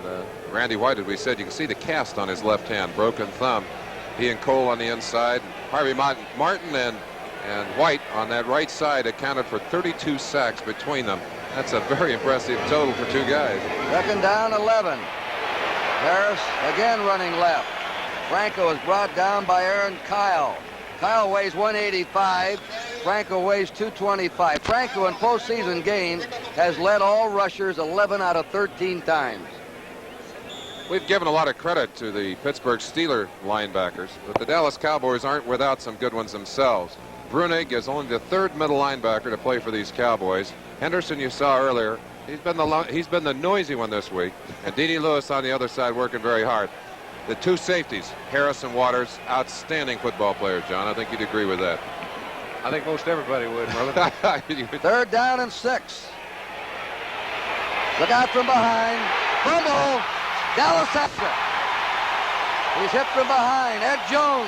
S3: Randy White, as we said, you can see the cast on his left hand, broken thumb. He and Cole on the inside. Harvey Martin and White on that right side accounted for 32 sacks between them. That's a very impressive total for two guys.
S2: Second down, 11. Harris again running left. Franco is brought down by Aaron Kyle. Kyle weighs 185. Franco weighs 225. Franco in postseason games has led all rushers 11 out of 13 times.
S3: We've given a lot of credit to the Pittsburgh Steelers linebackers, but the Dallas Cowboys aren't without some good ones themselves. Brunig is only the third middle linebacker to play for these Cowboys. Henderson, you saw earlier, he's been the noisy one this week, and Dede Lewis on the other side working very hard. The two safeties, Harris and Waters, outstanding football players, John. I think you'd agree with that.
S7: I think most everybody would, Merlin.
S2: Third down and 6. Look out from behind. Fumble. Dallas has it. He's hit from behind. Ed Jones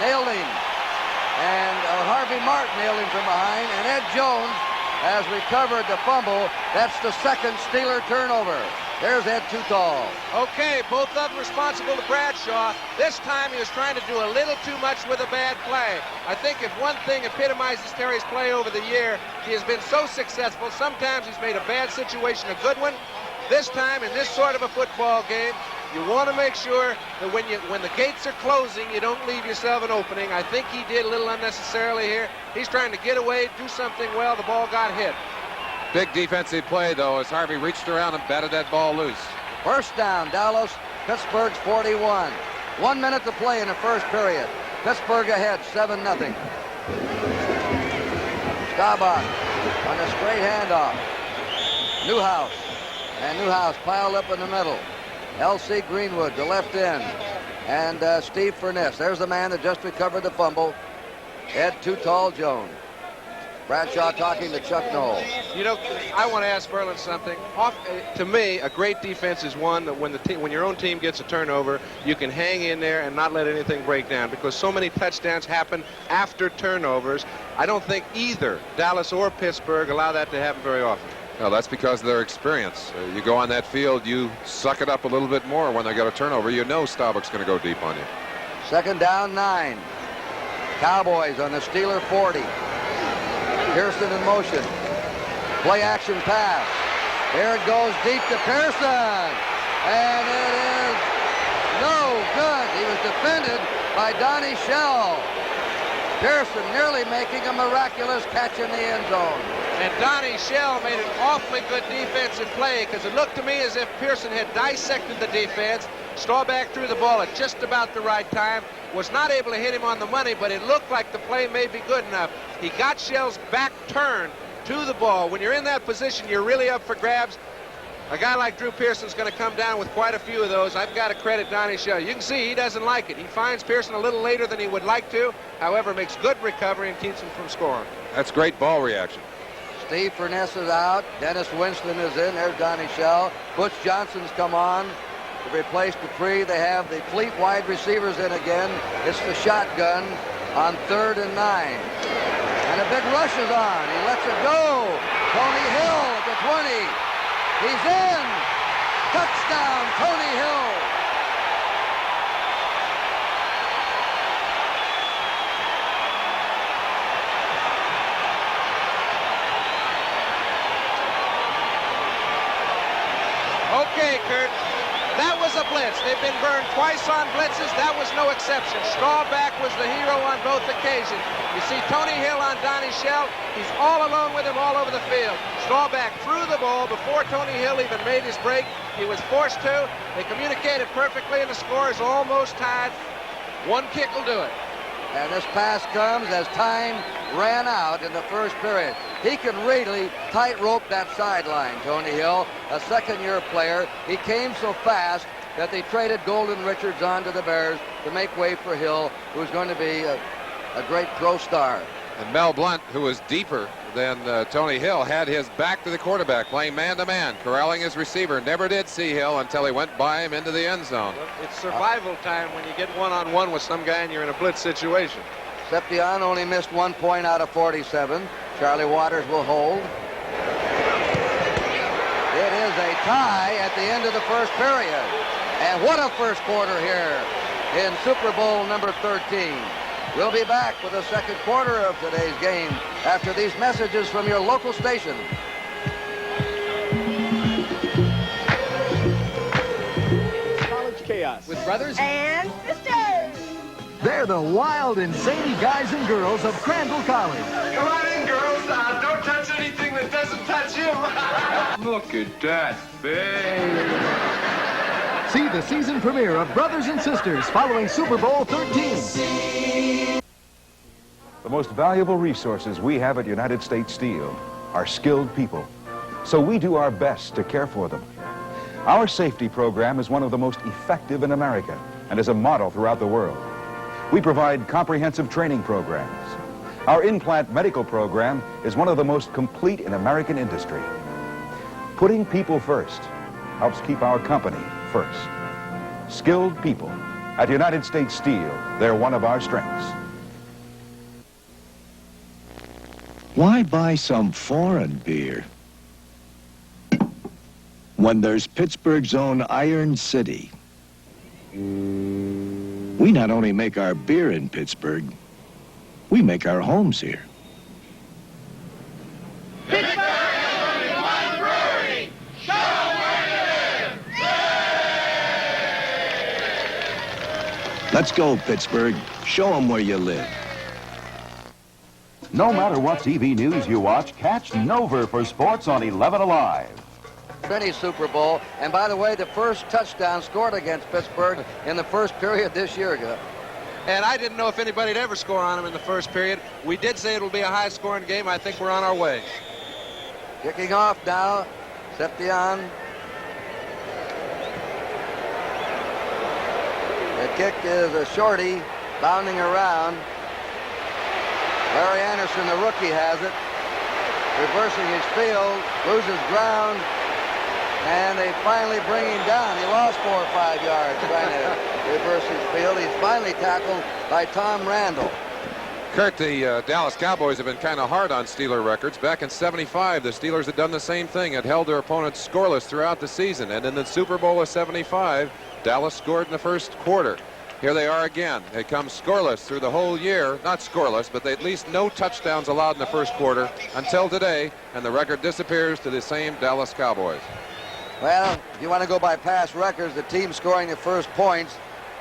S2: nailed him. And Harvey Martin nailed him from behind. And Ed Jones has recovered the fumble. That's the second Steeler turnover. There's Ed Tutall.
S4: Okay, both of them responsible to Bradshaw. This time he was trying to do a little too much with a bad play. I think if one thing epitomizes Terry's play over the year, he has been so successful. Sometimes he's made a bad situation a good one. This time, in this sort of a football game, you want to make sure that when the gates are closing, you don't leave yourself an opening. I think he did a little unnecessarily here. He's trying to get away, do something well. The ball got hit.
S3: Big defensive play, though, as Harvey reached around and batted that ball loose.
S2: First down, Dallas. Pittsburgh's 41. 1 minute to play in the first period. Pittsburgh ahead, 7-0. Staubach on a straight handoff. Newhouse. And Newhouse piled up in the middle. L.C. Greenwood, the left end. And Steve Furness. There's the man that just recovered the fumble. Ed Tutall Jones. Bradshaw talking to Chuck Knoll.
S4: You know, I want to ask Merlin something. To me, a great defense is one that when your own team gets a turnover, you can hang in there and not let anything break down, because so many touchdowns happen after turnovers. I don't think either Dallas or Pittsburgh allow that to happen very often.
S3: Well, that's because of their experience. You go on that field, you suck it up a little bit more when they got a turnover. You know Staubach's going to go deep on you.
S2: Second down, 9. Cowboys on the Steeler 40. Pearson in motion. Play action pass. There it goes deep to Pearson. And it is no good. He was defended by Donnie Shell. Pearson nearly making a miraculous catch in the end zone.
S4: And Donnie Shell made an awfully good defensive play, because it looked to me as if Pearson had dissected the defense. Staubach threw the ball at just about the right time. Was not able to hit him on the money, but it looked like the play may be good enough. He got Shell's back turned to the ball. When you're in that position, you're really up for grabs. A guy like Drew Pearson's going to come down with quite a few of those. I've got to credit Donnie Shell. You can see he doesn't like it. He finds Pearson a little later than he would like to. However, makes good recovery and keeps him from scoring.
S3: That's great ball reaction.
S2: Steve Furness is out. Dennis Winston is in. There's Donnie Shell. Butch Johnson's come on to replace Dupree. They have the fleet wide receivers in again. It's the shotgun on 3rd and 9. And a big rush is on. He lets it go. Tony Hill at the 20. He's in. Touchdown, Tony Hill.
S4: Okay, Kurt. That was a blitz. They've been burned twice on blitzes. That was no exception. Staubach was the hero on both occasions. You see Tony Hill on Donnie Shell. He's all alone with him all over the field. Staubach threw the ball before Tony Hill even made his break. He was forced to. They communicated perfectly, and the score is almost tied. One kick will do it.
S2: And this pass comes as time ran out in the first period. He can really tightrope that sideline, Tony Hill, a second-year player. He came so fast that they traded Golden Richards on to the Bears to make way for Hill, who's going to be a great pro star.
S3: And Mel Blount, who was deeper than Tony Hill, had his back to the quarterback, playing man-to-man, corralling his receiver. Never did see Hill until he went by him into the end zone.
S4: It's survival time when you get one-on-one with some guy and you're in a blitz situation.
S2: Septian only missed 1 point out of 47. Charlie Waters will hold. It is a tie at the end of the first period. And what a first quarter here in Super Bowl number 13. We'll be back with the second quarter of today's game after these messages from your local station.
S12: College chaos with brothers
S23: and sisters.
S21: They're the wild and zany guys and girls of Crandall College.
S13: Come on in, girls. Don't touch anything that doesn't touch him.
S12: Look at that babe.
S21: See the season premiere of Brothers and Sisters following Super Bowl 13.
S6: The most valuable resources we have at United States Steel are skilled people. So we do our best to care for them. Our safety program is one of the most effective in America and is a model throughout the world. We provide comprehensive training programs. Our in-plant medical program is one of the most complete in American industry. Putting people first helps keep our company first. Skilled people. At United States Steel, they're one of our strengths.
S11: Why buy some foreign beer when there's Pittsburgh's own Iron City? We not only make our beer in Pittsburgh, we make our homes here. Let's go, Pittsburgh. Show them where you live.
S8: No matter what TV news you watch, catch Nova for sports on 11 Alive.
S2: Finney Super Bowl. And by the way, the first touchdown scored against Pittsburgh in the first period this year.
S4: And I didn't know if anybody'd ever score on him in the first period. We did say it'll be a high-scoring game. I think we're on our way.
S2: Kicking off now, Septian. The kick is a shorty, bounding around. Larry Anderson, the rookie, has it. Reversing his field, loses ground, and they finally bring him down. He lost 4 or 5 yards trying to reverse his field. He's finally tackled by Tom Randall.
S3: Kurt, the Dallas Cowboys have been kind of hard on Steeler records. Back in '75, the Steelers had done the same thing, had held their opponents scoreless throughout the season. And in the Super Bowl of '75, Dallas scored in the first quarter. Here they are again. They come scoreless through the whole year. Not scoreless, but they at least no touchdowns allowed in the first quarter until today, and the record disappears to the same Dallas Cowboys.
S2: Well, if you want to go by past records, the team scoring the first points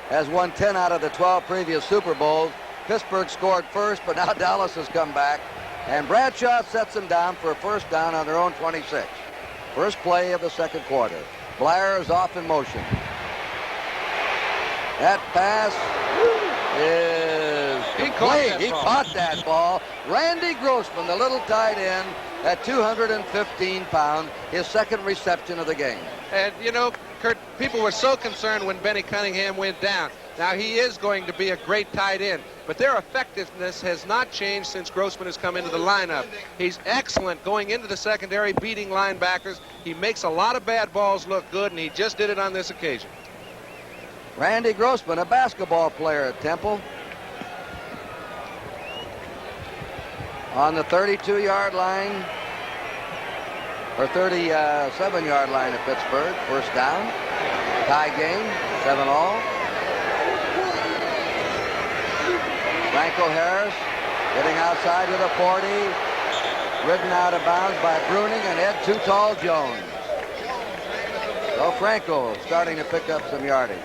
S2: has won 10 out of the 12 previous Super Bowls. Pittsburgh scored first, but now Dallas has come back, and Bradshaw sets them down for a first down on their own 26. First play of the second quarter. Blair is off in motion. That pass is complete. He caught that ball. Randy Grossman, the little tight end, at 215 pounds, his second reception of the game.
S4: And, you know, Kurt, people were so concerned when Benny Cunningham went down. Now, he is going to be a great tight end, but their effectiveness has not changed since Grossman has come into the lineup. He's excellent going into the secondary, beating linebackers. He makes a lot of bad balls look good, and he just did it on this occasion.
S2: Randy Grossman, a basketball player at Temple. On the 32-yard line, or 37-yard line of Pittsburgh. First down. Tie game, 7-all. Franco Harris getting outside with a 40. Ridden out of bounds by Bruning and Ed Too Tall Jones. So Franco starting to pick up some yardage.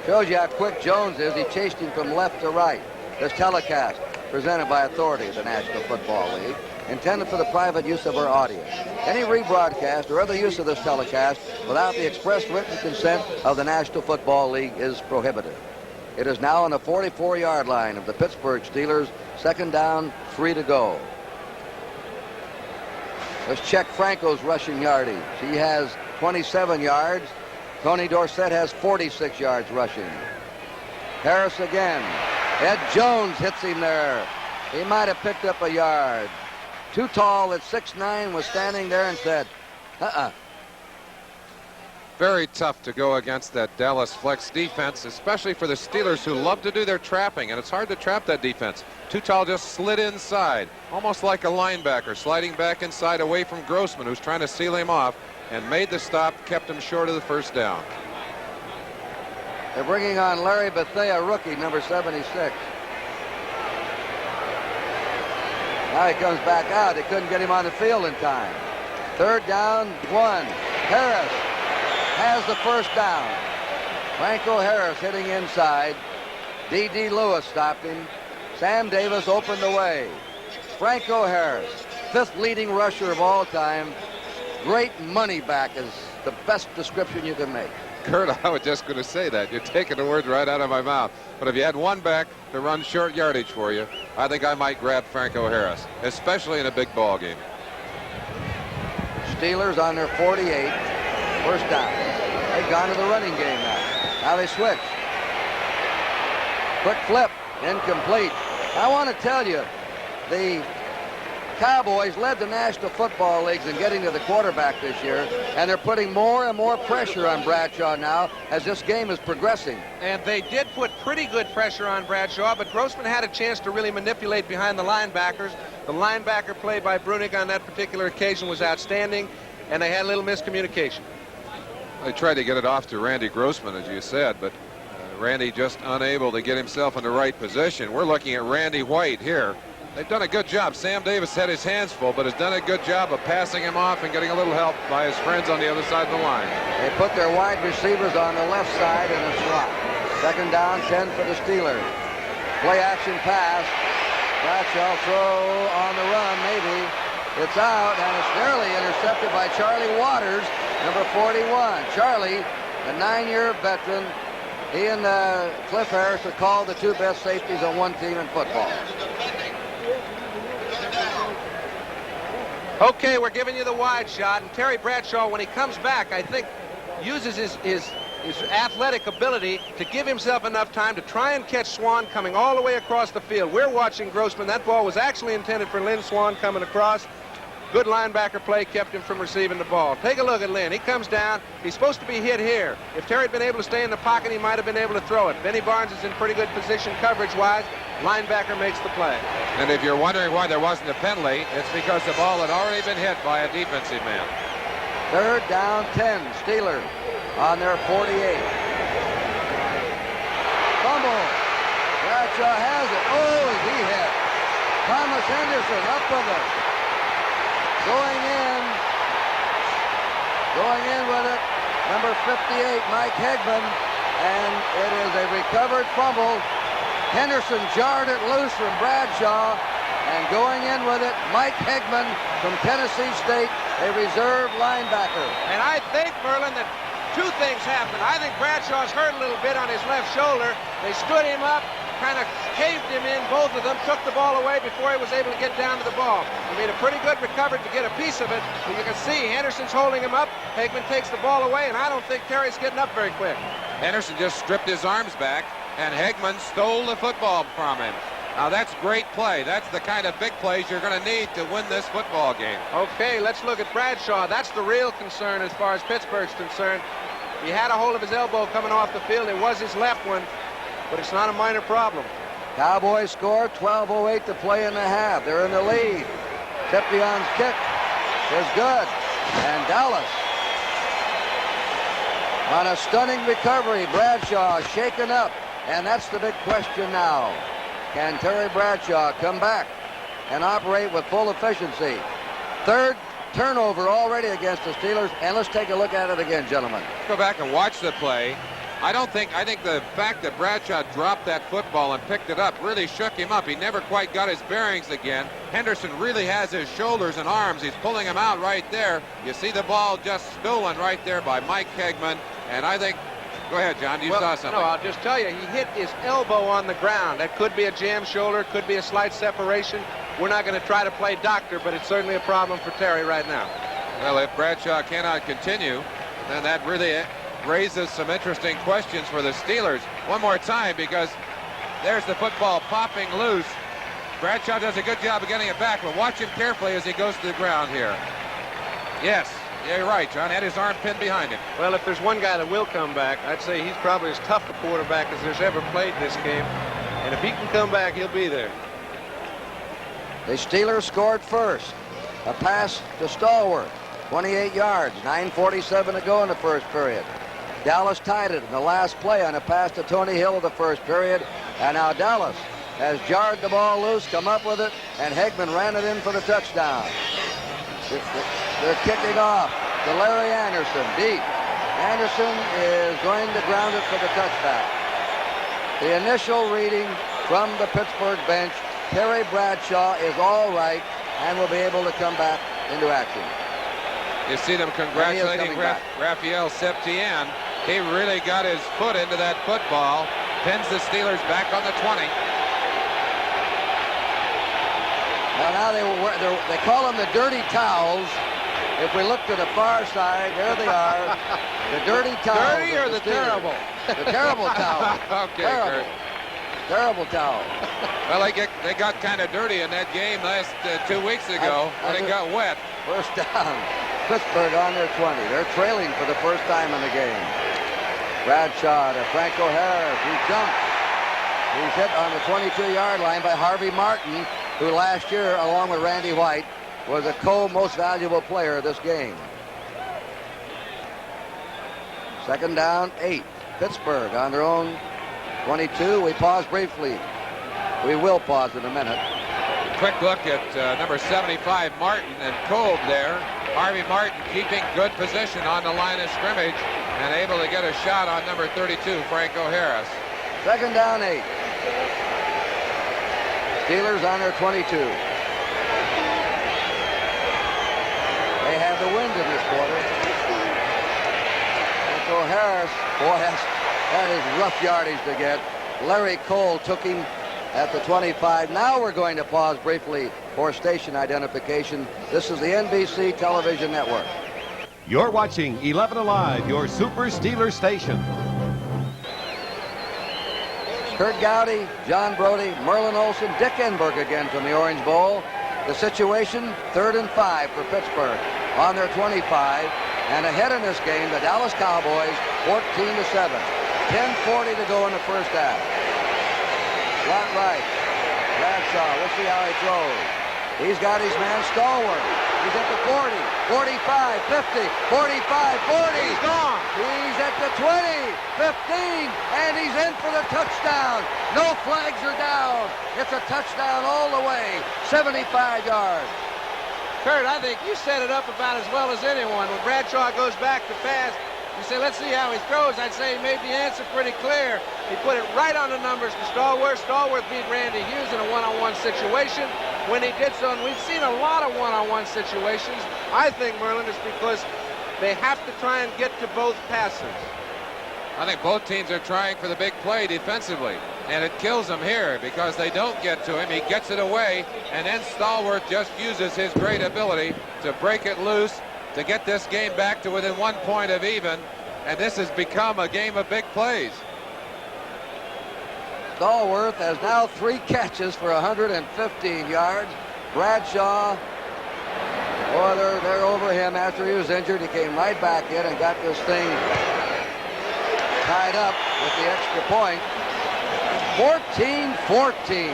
S2: Shows you how quick Jones is. He chased him from left to right. This telecast, presented by authority of the National Football League, intended for the private use of our audience. Any rebroadcast or other use of this telecast without the express written consent of the National Football League is prohibited. It is now on the 44-yard line of the Pittsburgh Steelers. Second down, 3 to go. Let's check Franco's rushing yardage. He has 27 yards. Tony Dorsett has 46 yards rushing. Harris again. Ed Jones hits him there He might have picked up a yard. Too tall at 6'9" was standing there and said,
S3: Very tough to go against that Dallas flex defense, especially for the Steelers, who love to do their trapping, and it's hard to trap that defense. Too tall just slid inside, almost like a linebacker, sliding back inside away from Grossman, who's trying to seal him off, and made the stop, kept him short of the first down.
S2: They're bringing on Larry Bethea, rookie, number 76. Now he comes back out. They couldn't get him on the field in time. 3rd down, 1. Harris has the first down. Franco Harris hitting inside. D.D. Lewis stopped him. Sam Davis opened the way. Franco Harris, 5th leading rusher of all time. Great money back is the best description you can make.
S3: Kurt, I was just going to say that. You're taking the words right out of my mouth. But if you had one back to run short yardage for you, I think I might grab Franco Harris, especially in a big ball game.
S2: Steelers on their 48. First down. They've gone to the running game now. Now they switch. Quick flip. Incomplete. I want to tell you, the Cowboys led the National Football Leagues in getting to the quarterback this year, and they're putting more and more pressure on Bradshaw now as this game is progressing.
S4: And they did put pretty good pressure on Bradshaw, but Grossman had a chance to really manipulate behind the linebackers. The linebacker play by Brunig on that particular occasion was outstanding, and they had a little miscommunication.
S3: They tried to get it off to Randy Grossman, as you said, but Randy just unable to get himself in the right position. We're looking at Randy White here. They've done a good job. Sam Davis had his hands full, but has done a good job of passing him off and getting a little help by his friends on the other side of the line.
S2: They put their wide receivers on the left side in a slot. 2nd down, 10 for the Steelers. Play action pass. Bradshaw throw on the run, maybe. It's out, and it's nearly intercepted by Charlie Waters, number 41. Charlie, the 9-year veteran, he and Cliff Harris are called the 2 best safeties on one team in football.
S4: Okay, we're giving you the wide shot, and Terry Bradshaw, when he comes back, I think uses his athletic ability to give himself enough time to try and catch Swan coming all the way across the field. We're watching Grossman. That ball was actually intended for Lynn Swan coming across. Good linebacker play kept him from receiving the ball. Take a look at Lynn. He comes down. He's supposed to be hit here. If Terry had been able to stay in the pocket, he might have been able to throw it. Benny Barnes is in pretty good position coverage-wise. Linebacker makes the play.
S3: And if you're wondering why there wasn't a penalty, it's because the ball had already been hit by a defensive man.
S2: 3rd down, 10. Steelers on their 48. Fumble. Bradshaw has it. Oh, is he hit? Thomas Henderson up with it. Going in with it, number 58, Mike Hegman, and it is a recovered fumble. Henderson jarred it loose from Bradshaw, and going in with it, Mike Hegman from Tennessee State, a reserve linebacker.
S4: And I think, Merlin, that 2 things happened. I think Bradshaw's hurt a little bit on his left shoulder. They stood him up, kind of caved him in, both of them, took the ball away before he was able to get down to the ball. He made a pretty good recovery to get a piece of it, but you can see Henderson's holding him up. Hegman takes the ball away, and I don't think Terry's getting up very quick.
S3: Henderson just stripped his arms back, and Hegman stole the football from him. Now that's great play. That's the kind of big plays you're going to need to win this football game.
S4: Okay, let's look at Bradshaw. That's the real concern as far as Pittsburgh's concerned. He had a hold of his elbow coming off the field. It was his left one, but it's not a minor problem.
S2: Cowboys score, 12:08 to play in the half. They're in the lead. Sepion's kick is good. And Dallas on a stunning recovery. Bradshaw shaken up. And that's the big question now. Can Terry Bradshaw come back and operate with full efficiency? 3rd turnover already against the Steelers. And let's take a look at it again, gentlemen.
S3: Let's go back and watch the play. I think the fact that Bradshaw dropped that football and picked it up really shook him up. He never quite got his bearings again. Henderson really has his shoulders and arms. He's pulling him out right there. You see the ball just stolen right there by Mike Hegman. And I think, go ahead, John, you saw something.
S4: No, I'll just tell you, he hit his elbow on the ground. That could be a jam shoulder, could be a slight separation. We're not going to try to play doctor, but it's certainly a problem for Terry right now.
S3: Well, if Bradshaw cannot continue, then that really raises some interesting questions for the Steelers. One more time, because there's the football popping loose. Bradshaw does a good job of getting it back, but watch him carefully as he goes to the ground here. Yes, yeah, you're right, John. Had his arm pinned behind him.
S4: Well, if there's one guy that will come back, I'd say he's probably as tough a quarterback as there's ever played this game. And if he can come back, he'll be there.
S2: The Steelers scored first. A pass to Stallworth, 28 yards, 9:47 to go in the first period. Dallas tied it in the last play on a pass to Tony Hill in the first period. And now Dallas has jarred the ball loose, come up with it, and Hegman ran it in for the touchdown. They're kicking off to Larry Anderson, deep. Anderson is going to ground it for the touchdown. The initial reading from the Pittsburgh bench, Terry Bradshaw is all right and will be able to come back into action.
S3: You see them congratulating Raphael Septien. He really got his foot into that football. Pins the Steelers back on the 20.
S2: Now they call them the dirty towels. If we look to the far side, there they are. The dirty towels.
S4: Dirty or the terrible?
S2: The terrible towel.
S3: Okay,
S2: terrible.
S3: Kurt.
S2: Terrible towel.
S3: Well, they got kind of dirty in that game last 2 weeks ago when it got wet.
S2: First down. Pittsburgh on their 20. They're trailing for the first time in the game. Bradshaw to Franco Harris. He jumps. He's hit on the 22-yard line by Harvey Martin, who last year, along with Randy White, was a co-most valuable player of this game. Second down, 8. Pittsburgh on their own 22. We pause briefly. We will pause in a minute.
S3: Quick look at number 75, Martin, and Kolb there. Harvey Martin keeping good position on the line of scrimmage and able to get a shot on number 32, Franco Harris.
S2: Second down, 8. Steelers on their 22. They have the wind in this quarter. Franco Harris, boy, that is rough yardage to get. Larry Cole took him at the 25. Now we're going to pause briefly for station identification. This is the NBC Television Network.
S5: You're watching 11 Alive, your Super Steeler station.
S2: Kurt Gowdy, John Brody, Merlin Olsen, Dick Enberg again from the Orange Bowl. The situation, 3rd and 5 for Pittsburgh on their 25. And ahead in this game, the Dallas Cowboys, 14-7. 10:40 to go in the first half. Flat right. Bradshaw, let's see how he throws. He's got his man Stallworth. He's at the 40, 45, 50, 45, 40.
S4: He's gone.
S2: He's at the 20, 15, and he's in for the touchdown. No flags are down. It's a touchdown all the way, 75 yards.
S4: Kurt, I think you set it up about as well as anyone. When Bradshaw goes back to pass, you say, let's see how he throws. I'd say he made the answer pretty clear. He put it right on the numbers to Stallworth. Stallworth beat Randy Hughes in a one-on-one situation. When he did so, and we've seen a lot of one-on-one situations, I think, Merlin, is because they have to try and get to both passes.
S3: I think both teams are trying for the big play defensively, and it kills them here because they don't get to him. He gets it away, and then Stallworth just uses his great ability to break it loose, to get this game back to within 1 point of even, and this has become a game of big plays.
S2: Stallworth has now 3 catches for 115 yards. Bradshaw, boy, they're over him after he was injured. He came right back in and got this thing tied up with the extra point. 14-14.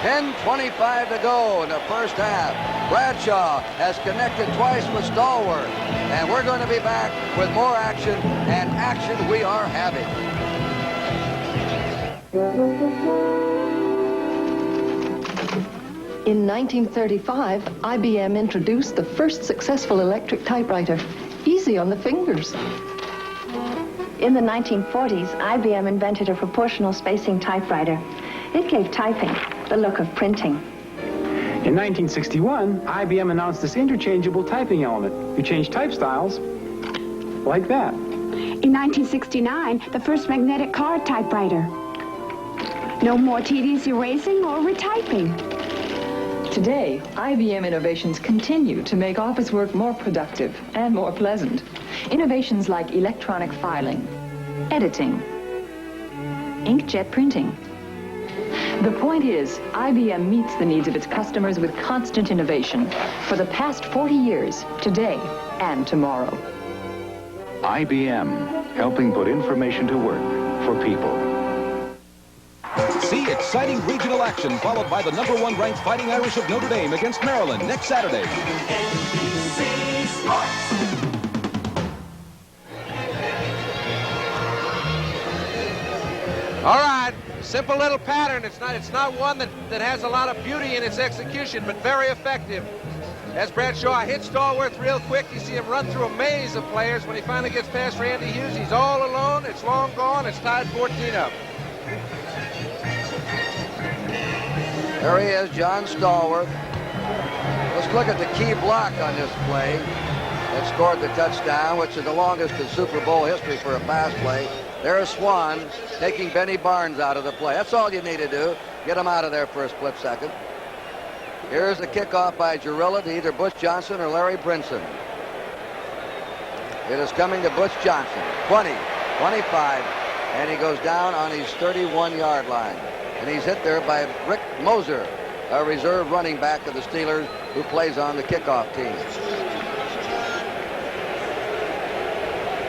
S2: 10:25 to go in the first half. Bradshaw has connected twice with Stallworth. And we're going to be back with more action, and action we are having.
S10: In 1935, IBM introduced the first successful electric typewriter. Easy on the fingers.
S22: In the 1940s, IBM invented a proportional spacing typewriter. It gave typing the look of printing.
S24: In 1961, IBM announced this interchangeable typing element. You change type styles like that.
S23: In 1969, the first magnetic card typewriter. No more tedious erasing or retyping.
S10: Today, IBM innovations continue to make office work more productive and more pleasant. Innovations like electronic filing, editing, inkjet printing. The point is, IBM meets the needs of its customers with constant innovation for the past 40 years, today and tomorrow.
S20: IBM, helping put information to work for people.
S16: See exciting regional action followed by the #1 ranked Fighting Irish of Notre Dame against Maryland next Saturday.
S13: NBC Sports.
S4: All right, simple little pattern. It's not one that has a lot of beauty in its execution, but very effective. As Bradshaw hits Stallworth real quick, you see him run through a maze of players. When he finally gets past Randy Hughes, he's all alone. It's long gone. It's tied 14 up.
S2: There he is, John Stallworth. Let's look at the key block on this play that scored the touchdown, which is the longest in Super Bowl history for a pass play. There's Swan taking Benny Barnes out of the play. That's all you need to do. Get him out of there for a split second. Here's the kickoff by Jarrilla to either Butch Johnson or Larry Brinson. It is coming to Butch Johnson. 20, 25, and he goes down on his 31-yard line. And he's hit there by Rick Moser, a reserve running back of the Steelers who plays on the kickoff team.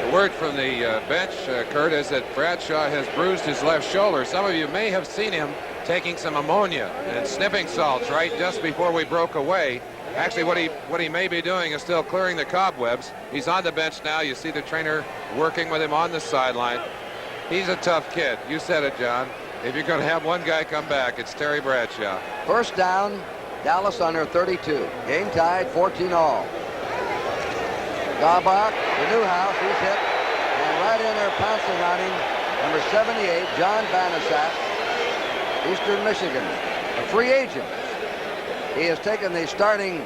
S3: The word from the bench, Kurt, is that Bradshaw has bruised his left shoulder. Some of you may have seen him taking some ammonia and sniffing salts right just before we broke away. Actually, what he may be doing is still clearing the cobwebs. He's on the bench now. You see the trainer working with him on the sideline. He's a tough kid. You said it, John. If you're going to have one guy come back, it's Terry Bradshaw.
S2: First down, Dallas on their 32. Game tied, 14-all. Daubach, the Newhouse, he's hit. And right in there pouncing on him, number 78, John Banaszak, Eastern Michigan, a free agent. He has taken the starting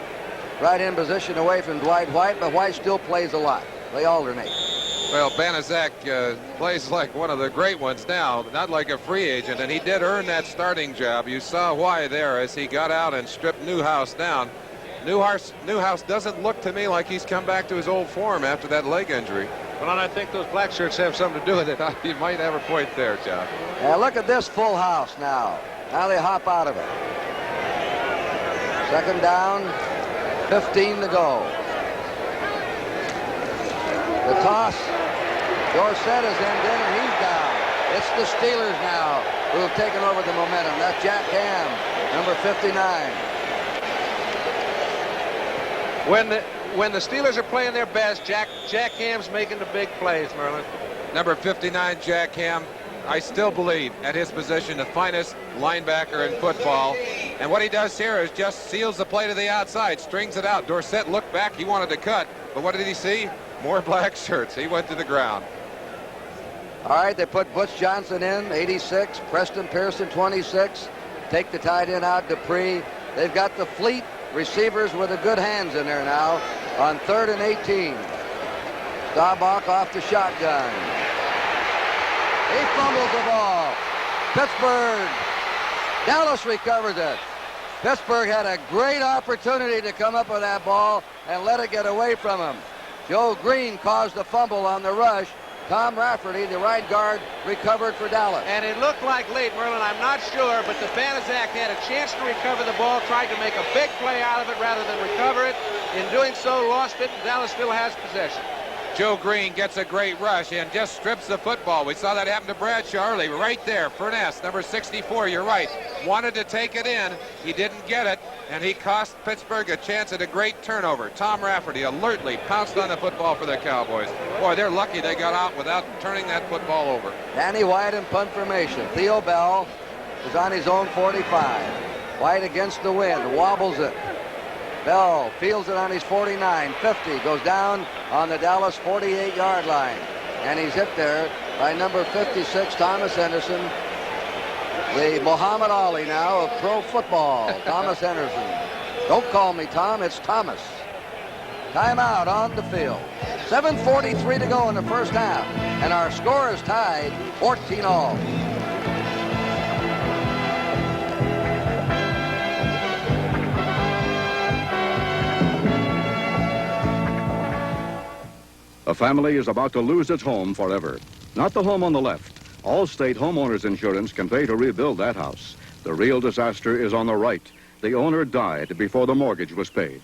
S2: right-end position away from Dwight White, but White still plays a lot. They alternate.
S3: Well, Banaszak plays like one of the great ones now, not like a free agent, and he did earn that starting job. You saw why there as he got out and stripped Newhouse down. Newhouse doesn't look to me like he's come back to his old form after that leg injury.
S4: Well, and I think those black shirts have something to do with it.
S3: You might have a point there, John.
S2: And look at this full house now. Now they hop out of it. Second down, 15 to go. The toss. Dorsett is ended, and he's down. It's the Steelers now who have taken over the momentum. That's Jack Ham, number 59.
S4: When the Steelers are playing their best, Jack Ham's making the big plays, Merlin.
S3: Number 59, Jack Ham, I still believe at his position the finest linebacker in football. And what he does here is just seals the play to the outside, strings it out. Dorsett looked back, he wanted to cut, but what did he see? More black shirts. He went to the ground.
S2: All right, they put Butch Johnson in, 86. Preston Pearson, 26. Take the tight end out, Dupree. They've got the fleet receivers with the good hands in there now on 3rd and 18. Staubach off the shotgun. He fumbles the ball. Pittsburgh. Dallas recovers it. Pittsburgh had a great opportunity to come up with that ball and let it get away from him. Joe Green caused the fumble on the rush. Tom Rafferty, the right guard, recovered for Dallas.
S4: And it looked like late, Merlin, I'm not sure, but the Banaszak had a chance to recover the ball, tried to make a big play out of it rather than recover it. In doing so, lost it, and Dallas still has possession.
S3: Joe Green gets a great rush and just strips the football. We saw that happen to Bradshaw early. Right there, Furness, number 64, you're right. Wanted to take it in. He didn't get it, and he cost Pittsburgh a chance at a great turnover. Tom Rafferty alertly pounced on the football for the Cowboys. Boy, they're lucky they got out without turning that football over.
S2: Danny White in punt formation. Theo Bell is on his own 45. White against the wind, wobbles it. Bell fields it on his 49, 50, goes down on the Dallas 48-yard line. And he's hit there by number 56, Thomas Henderson, the Muhammad Ali now of pro football, Thomas Henderson. Don't call me Tom, it's Thomas. Timeout on the field. 7:43 to go in the first half, and our score is tied 14-all.
S1: A family is about to lose its home forever. Not the home on the left. Allstate Homeowners Insurance can pay to rebuild that house. The real disaster is on the right. The owner died before the mortgage was paid.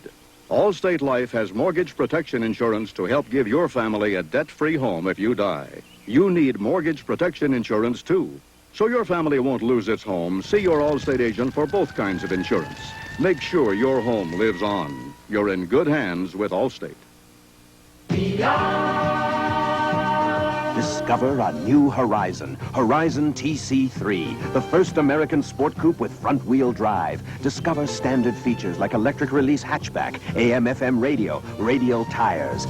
S1: Allstate Life has mortgage protection insurance to help give your family a debt-free home if you die. You need mortgage protection insurance, too. So your family won't lose its home, see your Allstate agent for both kinds of insurance. Make sure your home lives on. You're in good hands with Allstate.
S8: Discover a new horizon. Horizon TC3, the first American sport coupe with front-wheel drive. Discover standard features like electric release hatchback, AM/FM radio, radial tires.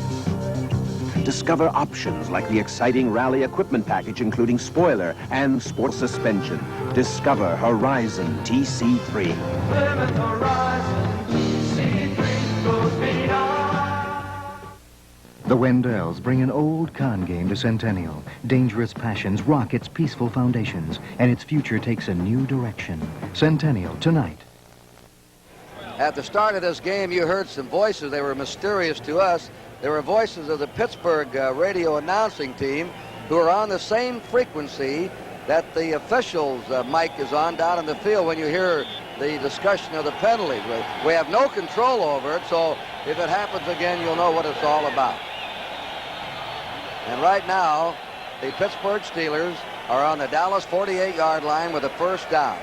S8: Discover options like the exciting rally equipment package including spoiler and sport suspension. Discover Horizon TC3.
S9: The Wendells bring an old con game to Centennial. Dangerous passions rock its peaceful foundations, and its future takes a new direction. Centennial, tonight.
S2: At the start of this game, you heard some voices. They were mysterious to us. They were voices of the Pittsburgh radio announcing team who are on the same frequency that the officials' mic is on down in the field when you hear the discussion of the penalties. We have no control over it, so if it happens again, you'll know what it's all about. And right now, the Pittsburgh Steelers are on the Dallas 48-yard line with a first down.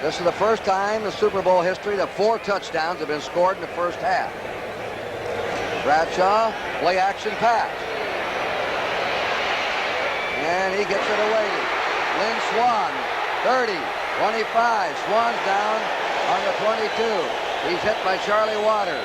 S2: This is the first time in Super Bowl history that 4 touchdowns have been scored in the first half. Bradshaw, play action pass. And he gets it away. Lynn Swan, 30, 25. Swan's down on the 22. He's hit by Charlie Waters.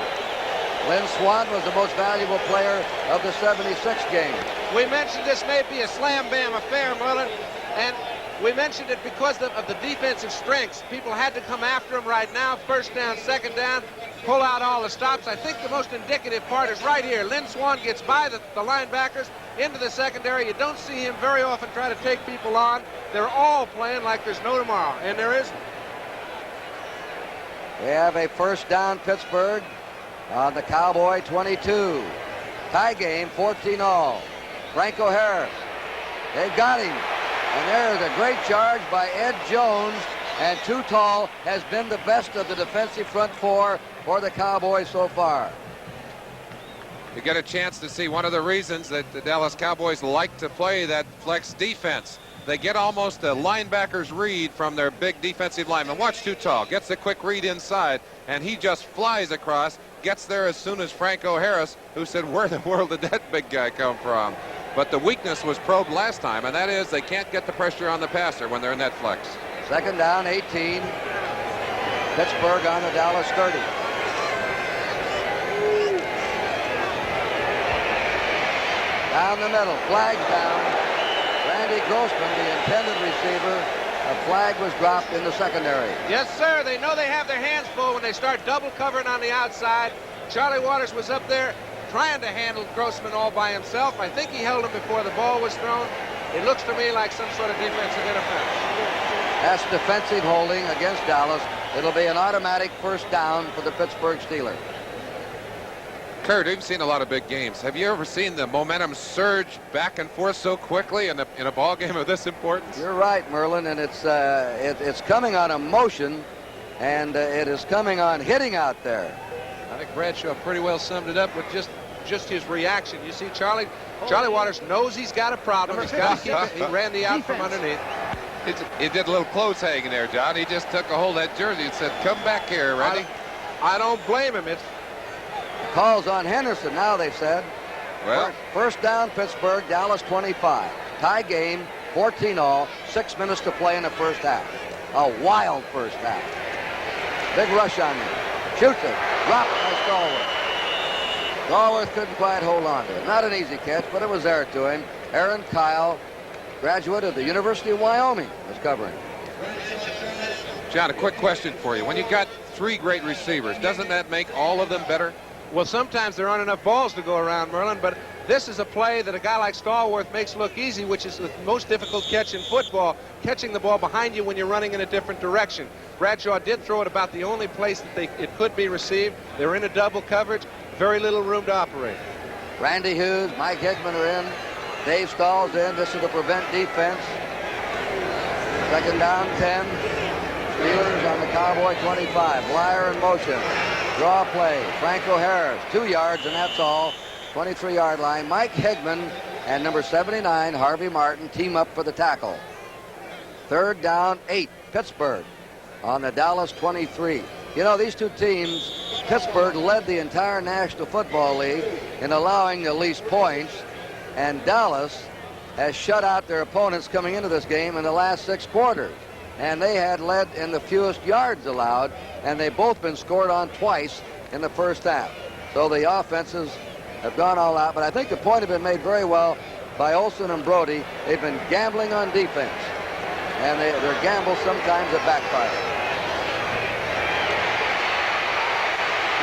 S2: Lynn Swan was the most valuable player of the 76 game.
S4: We mentioned this may be a slam-bam affair, Merlin, and we mentioned it because of the defensive strengths. People had to come after him right now. First down, second down, pull out all the stops. I think the most indicative part is right here. Lynn Swan gets by the linebackers into the secondary. You don't see him very often try to take people on. They're all playing like there's no tomorrow, and there isn't.
S2: We have a first down, Pittsburgh, on the Cowboy 22. Tie game, 14-all. Franco Harris. They've got him. And there's a great charge by Ed Jones. And Too Tall has been the best of the defensive front four for the Cowboys so far.
S3: You get a chance to see one of the reasons that the Dallas Cowboys like to play that flex defense. They get almost a linebacker's read from their big defensive lineman. Watch Too Tall. Gets the quick read inside, and he just flies across, gets there as soon as Franco Harris, who said, where in the world did that big guy come from? But the weakness was probed last time, and that is they can't get the pressure on the passer when they're in that flex.
S2: Second down, 18. Pittsburgh on the Dallas 30. Down the middle, flags down. Randy Grossman, the intended receiver, a flag was dropped in the secondary.
S4: Yes, sir. They know they have their hands full when they start double covering on the outside. Charlie Waters was up there trying to handle Grossman all by himself. I think he held him before the ball was thrown. It looks to me like some sort of defensive interference.
S2: That's defensive holding against Dallas. It'll be an automatic first down for the Pittsburgh Steelers.
S3: Kurt, you've seen a lot of big games. Have you ever seen the momentum surge back and forth so quickly in a ball game of this importance?
S2: You're right, Merlin, and it's coming on emotion, and it is coming on hitting out there.
S4: I think Bradshaw pretty well summed it up with just his reaction. You see, Charlie Waters knows he's got a problem. He's got to keep it. He ran the out from underneath.
S3: He did a little close hanging there, John. He just took a hold of that jersey and said, come back here, Randy.
S4: I don't blame him. It's
S2: calls on Henderson now, they said.
S3: Well,
S2: first down, Pittsburgh, Dallas 25. Tie game, 14-all, 6 minutes to play in the first half. A wild first half. Big rush on him. Shoots it. Dropped by Stallworth. Stallworth couldn't quite hold on to it. Not an easy catch, but it was there to him. Aaron Kyle, graduate of the University of Wyoming, was covering.
S3: John, a quick question for you. When you got 3 great receivers, doesn't that make all of them better?
S4: Well, sometimes there aren't enough balls to go around, Merlin, but this is a play that a guy like Stallworth makes look easy, which is the most difficult catch in football, catching the ball behind you when you're running in a different direction. Bradshaw did throw it about the only place that it could be received. They were in a double coverage, very little room to operate.
S2: Randy Hughes, Mike Hickman are in. Dave Stahl's in. This is the prevent defense. Second down, 10. Steelers on the Cowboy 25. Blyer in motion. Draw play. Franco Harris, 2 yards, and that's all. 23-yard line. Mike Hegman and number 79, Harvey Martin, team up for the tackle. 3rd down, 8. Pittsburgh on the Dallas 23. You know, these two teams, Pittsburgh led the entire National Football League in allowing the least points, and Dallas has shut out their opponents coming into this game in the last 6 quarters. And they had led in the fewest yards allowed, and they've both been scored on twice in the first half. So the offenses have gone all out, but I think the point has been made very well by Olsen and Brody. They've been gambling on defense, and their gambles sometimes have backfired.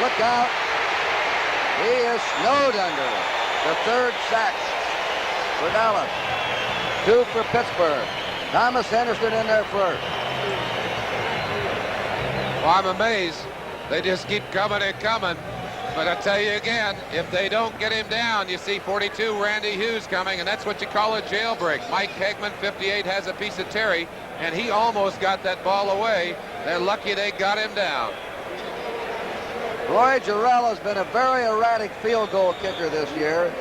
S2: Look out. He is snowed under. The 3rd sack for Dallas. 2 for Pittsburgh. Thomas Henderson in there first.
S3: Well, I'm amazed. They just keep coming and coming. But I tell you again, if they don't get him down, you see 42, Randy Hughes coming, and that's what you call a jailbreak. Mike Hegman, 58, has a piece of Terry, and he almost got that ball away. They're lucky they got him down.
S2: Roy Jarrell has been a very erratic field goal kicker this year.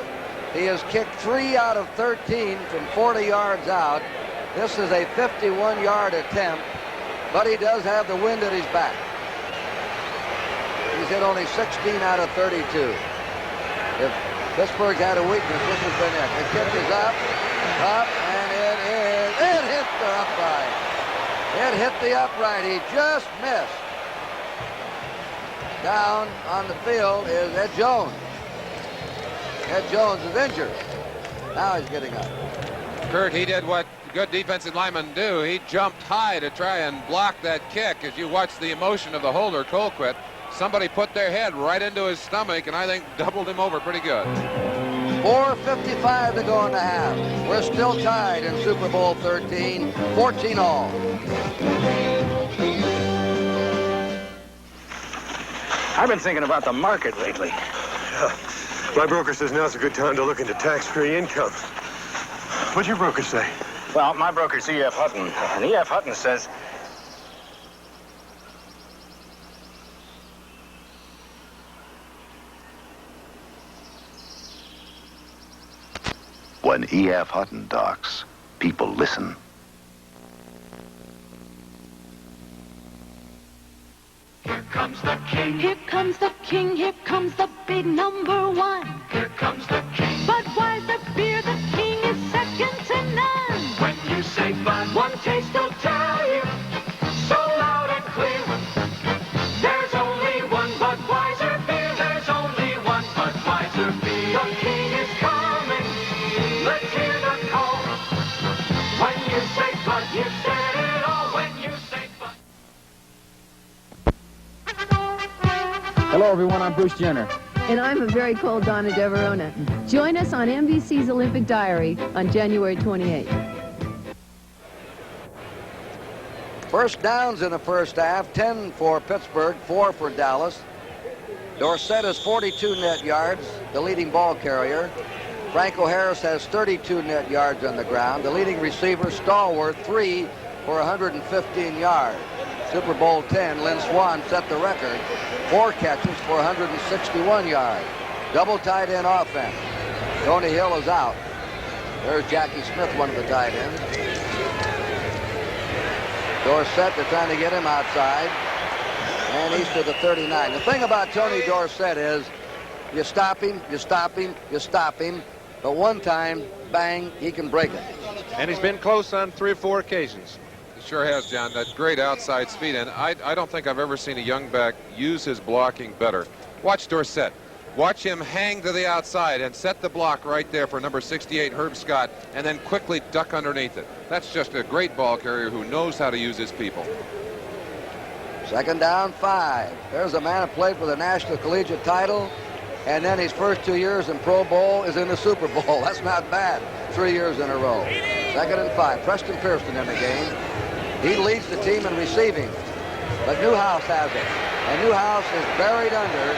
S2: He has kicked 3 out of 13 from 40 yards out. This is a 51-yard attempt, but he does have the wind at his back. He's hit only 16 out of 32. If Pittsburgh's had a weakness, this has been it. The kick is up, and it hit the upright. It hit the upright. He just missed. Down on the field is Ed Jones. Ed Jones is injured. Now he's getting up.
S3: Kurt, he did what good defensive linemen do. He jumped high to try and block that kick. As you watch the emotion of the holder, Colquitt, somebody put their head right into his stomach and I think doubled him over pretty good.
S2: 4:55 to go in the half. We're still tied in Super Bowl 13, 14 all.
S14: I've been thinking about the market lately.
S15: My broker says now's a good time to look into tax-free income. What'd your broker say?
S14: Well, my broker's E.F. Hutton, and E.F. Hutton says...
S18: When E.F. Hutton talks, people listen.
S19: Here comes the king. Here comes the king. Here comes the big #1. Here comes the king. Budweiser beer, the king is second to none. When you say Bud, one taste will tell you so loud and clear. There's only one Budweiser beer. There's only one Budweiser beer. The king is coming. Let's hear the call. When you say Bud, you said it all. When you say Bud.
S25: Hello, everyone. I'm Bruce Jenner.
S26: And I'm a very cold Donna Deverona. Join us on NBC's Olympic Diary on January 28th.
S2: First downs in the first half, 10 for Pittsburgh, 4 for Dallas. Dorsett has 42 net yards, the leading ball carrier. Franco Harris has 32 net yards on the ground. The leading receiver, Stallworth, 3 for 115 yards. Super Bowl 10, Lynn Swann set the record. 4 catches for 161 yards. Double tight end offense. Tony Hill is out. There's Jackie Smith, one of the tight ends. Dorsett, they're trying to get him outside. And he's to the 39. The thing about Tony Dorsett is you stop him, you stop him, you stop him. But one time, bang, he can break it.
S4: And he's been close on 3 or 4 occasions.
S3: Sure has, John. That great outside speed, and I don't think I've ever seen a young back use his blocking better. Watch Dorsett. Watch him hang to the outside and set the block right there for number 68, Herb Scott, and then quickly duck underneath it. That's just a great ball carrier who knows how to use his people.
S2: Second down, 5. There's a man who played for the National Collegiate title, and then his first 2 years in Pro Bowl is in the Super Bowl. That's not bad. 3 years in a row. Second and 5. Preston Pearson in the game. He leads the team in receiving, but Newhouse has it. And Newhouse is buried under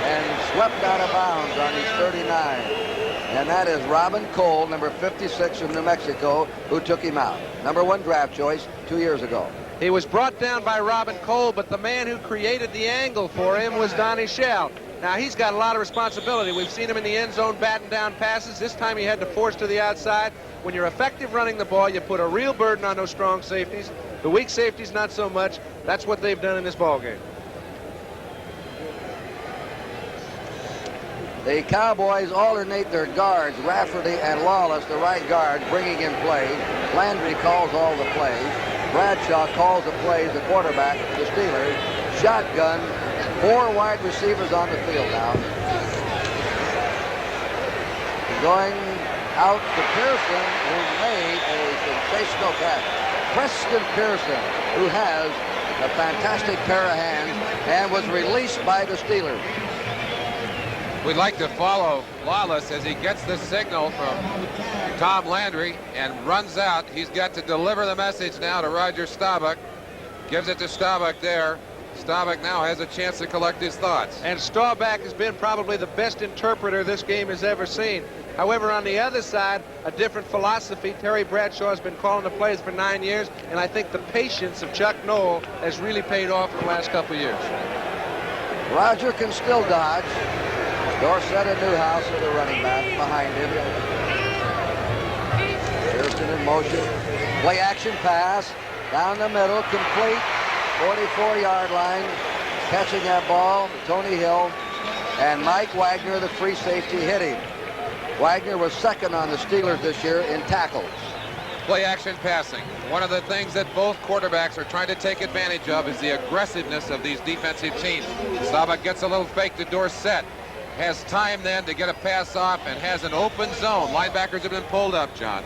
S2: and swept out of bounds on his 39. And that is Robin Cole, number 56 from New Mexico, who took him out. #1 draft choice 2 years ago.
S4: He was brought down by Robin Cole, but the man who created the angle for him was Donnie Shell. Now, he's got a lot of responsibility. We've seen him in the end zone batting down passes. This time he had to force to the outside. When you're effective running the ball, you put a real burden on those strong safeties. The weak safeties, not so much. That's what they've done in this ball game.
S2: The Cowboys alternate their guards, Rafferty and Lawless, the right guard, bringing in plays. Landry calls all the plays. Bradshaw calls the plays, the quarterback for the Steelers. Shotgun, 4 wide receivers on the field now. Going out to Pearson, who made a sensational catch. Preston Pearson, who has a fantastic pair of hands and was released by the Steelers.
S3: We'd like to follow Lawless as he gets the signal from Tom Landry and runs out. He's got to deliver the message now to Roger Staubach. Gives it to Staubach there. Staubach now has a chance to collect his thoughts.
S4: And Staubach has been probably the best interpreter this game has ever seen. However, on the other side, a different philosophy. Terry Bradshaw has been calling the plays for 9 years, and I think the patience of Chuck Noll has really paid off in the last couple of years.
S2: Roger can still dodge. Dorsett and Newhouse are the running back behind him. Pearson in motion. Play action pass. Down the middle. Complete. 44-yard line. Catching that ball. Tony Hill. And Mike Wagner, the free safety, hit him. Wagner was second on the Steelers this year in tackles.
S3: Play action passing. One of the things that both quarterbacks are trying to take advantage of is the aggressiveness of these defensive teams. Staubach gets a little fake to Dorsett. Has time then to get a pass off and has an open zone. Linebackers have been pulled up, John.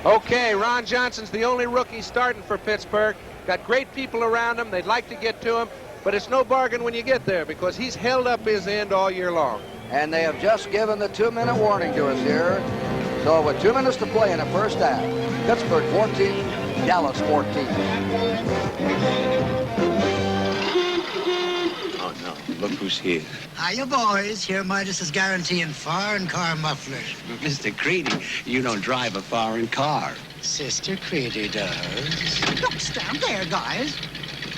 S4: Okay, Ron Johnson's the only rookie starting for Pittsburgh. Got great people around him. They'd like to get to him, but it's no bargain when you get there because he's held up his end all year long.
S2: And they have just given the 2-minute warning to us here. So with 2 minutes to play in the first half, Pittsburgh 14, Dallas 14.
S6: Oh, no. Look who's here.
S7: Hiya, boys. Here Midas is guaranteeing foreign car mufflers.
S6: Mr. Creedy, you don't drive a foreign car.
S7: Sister Creedy does. Look, stand there, guys.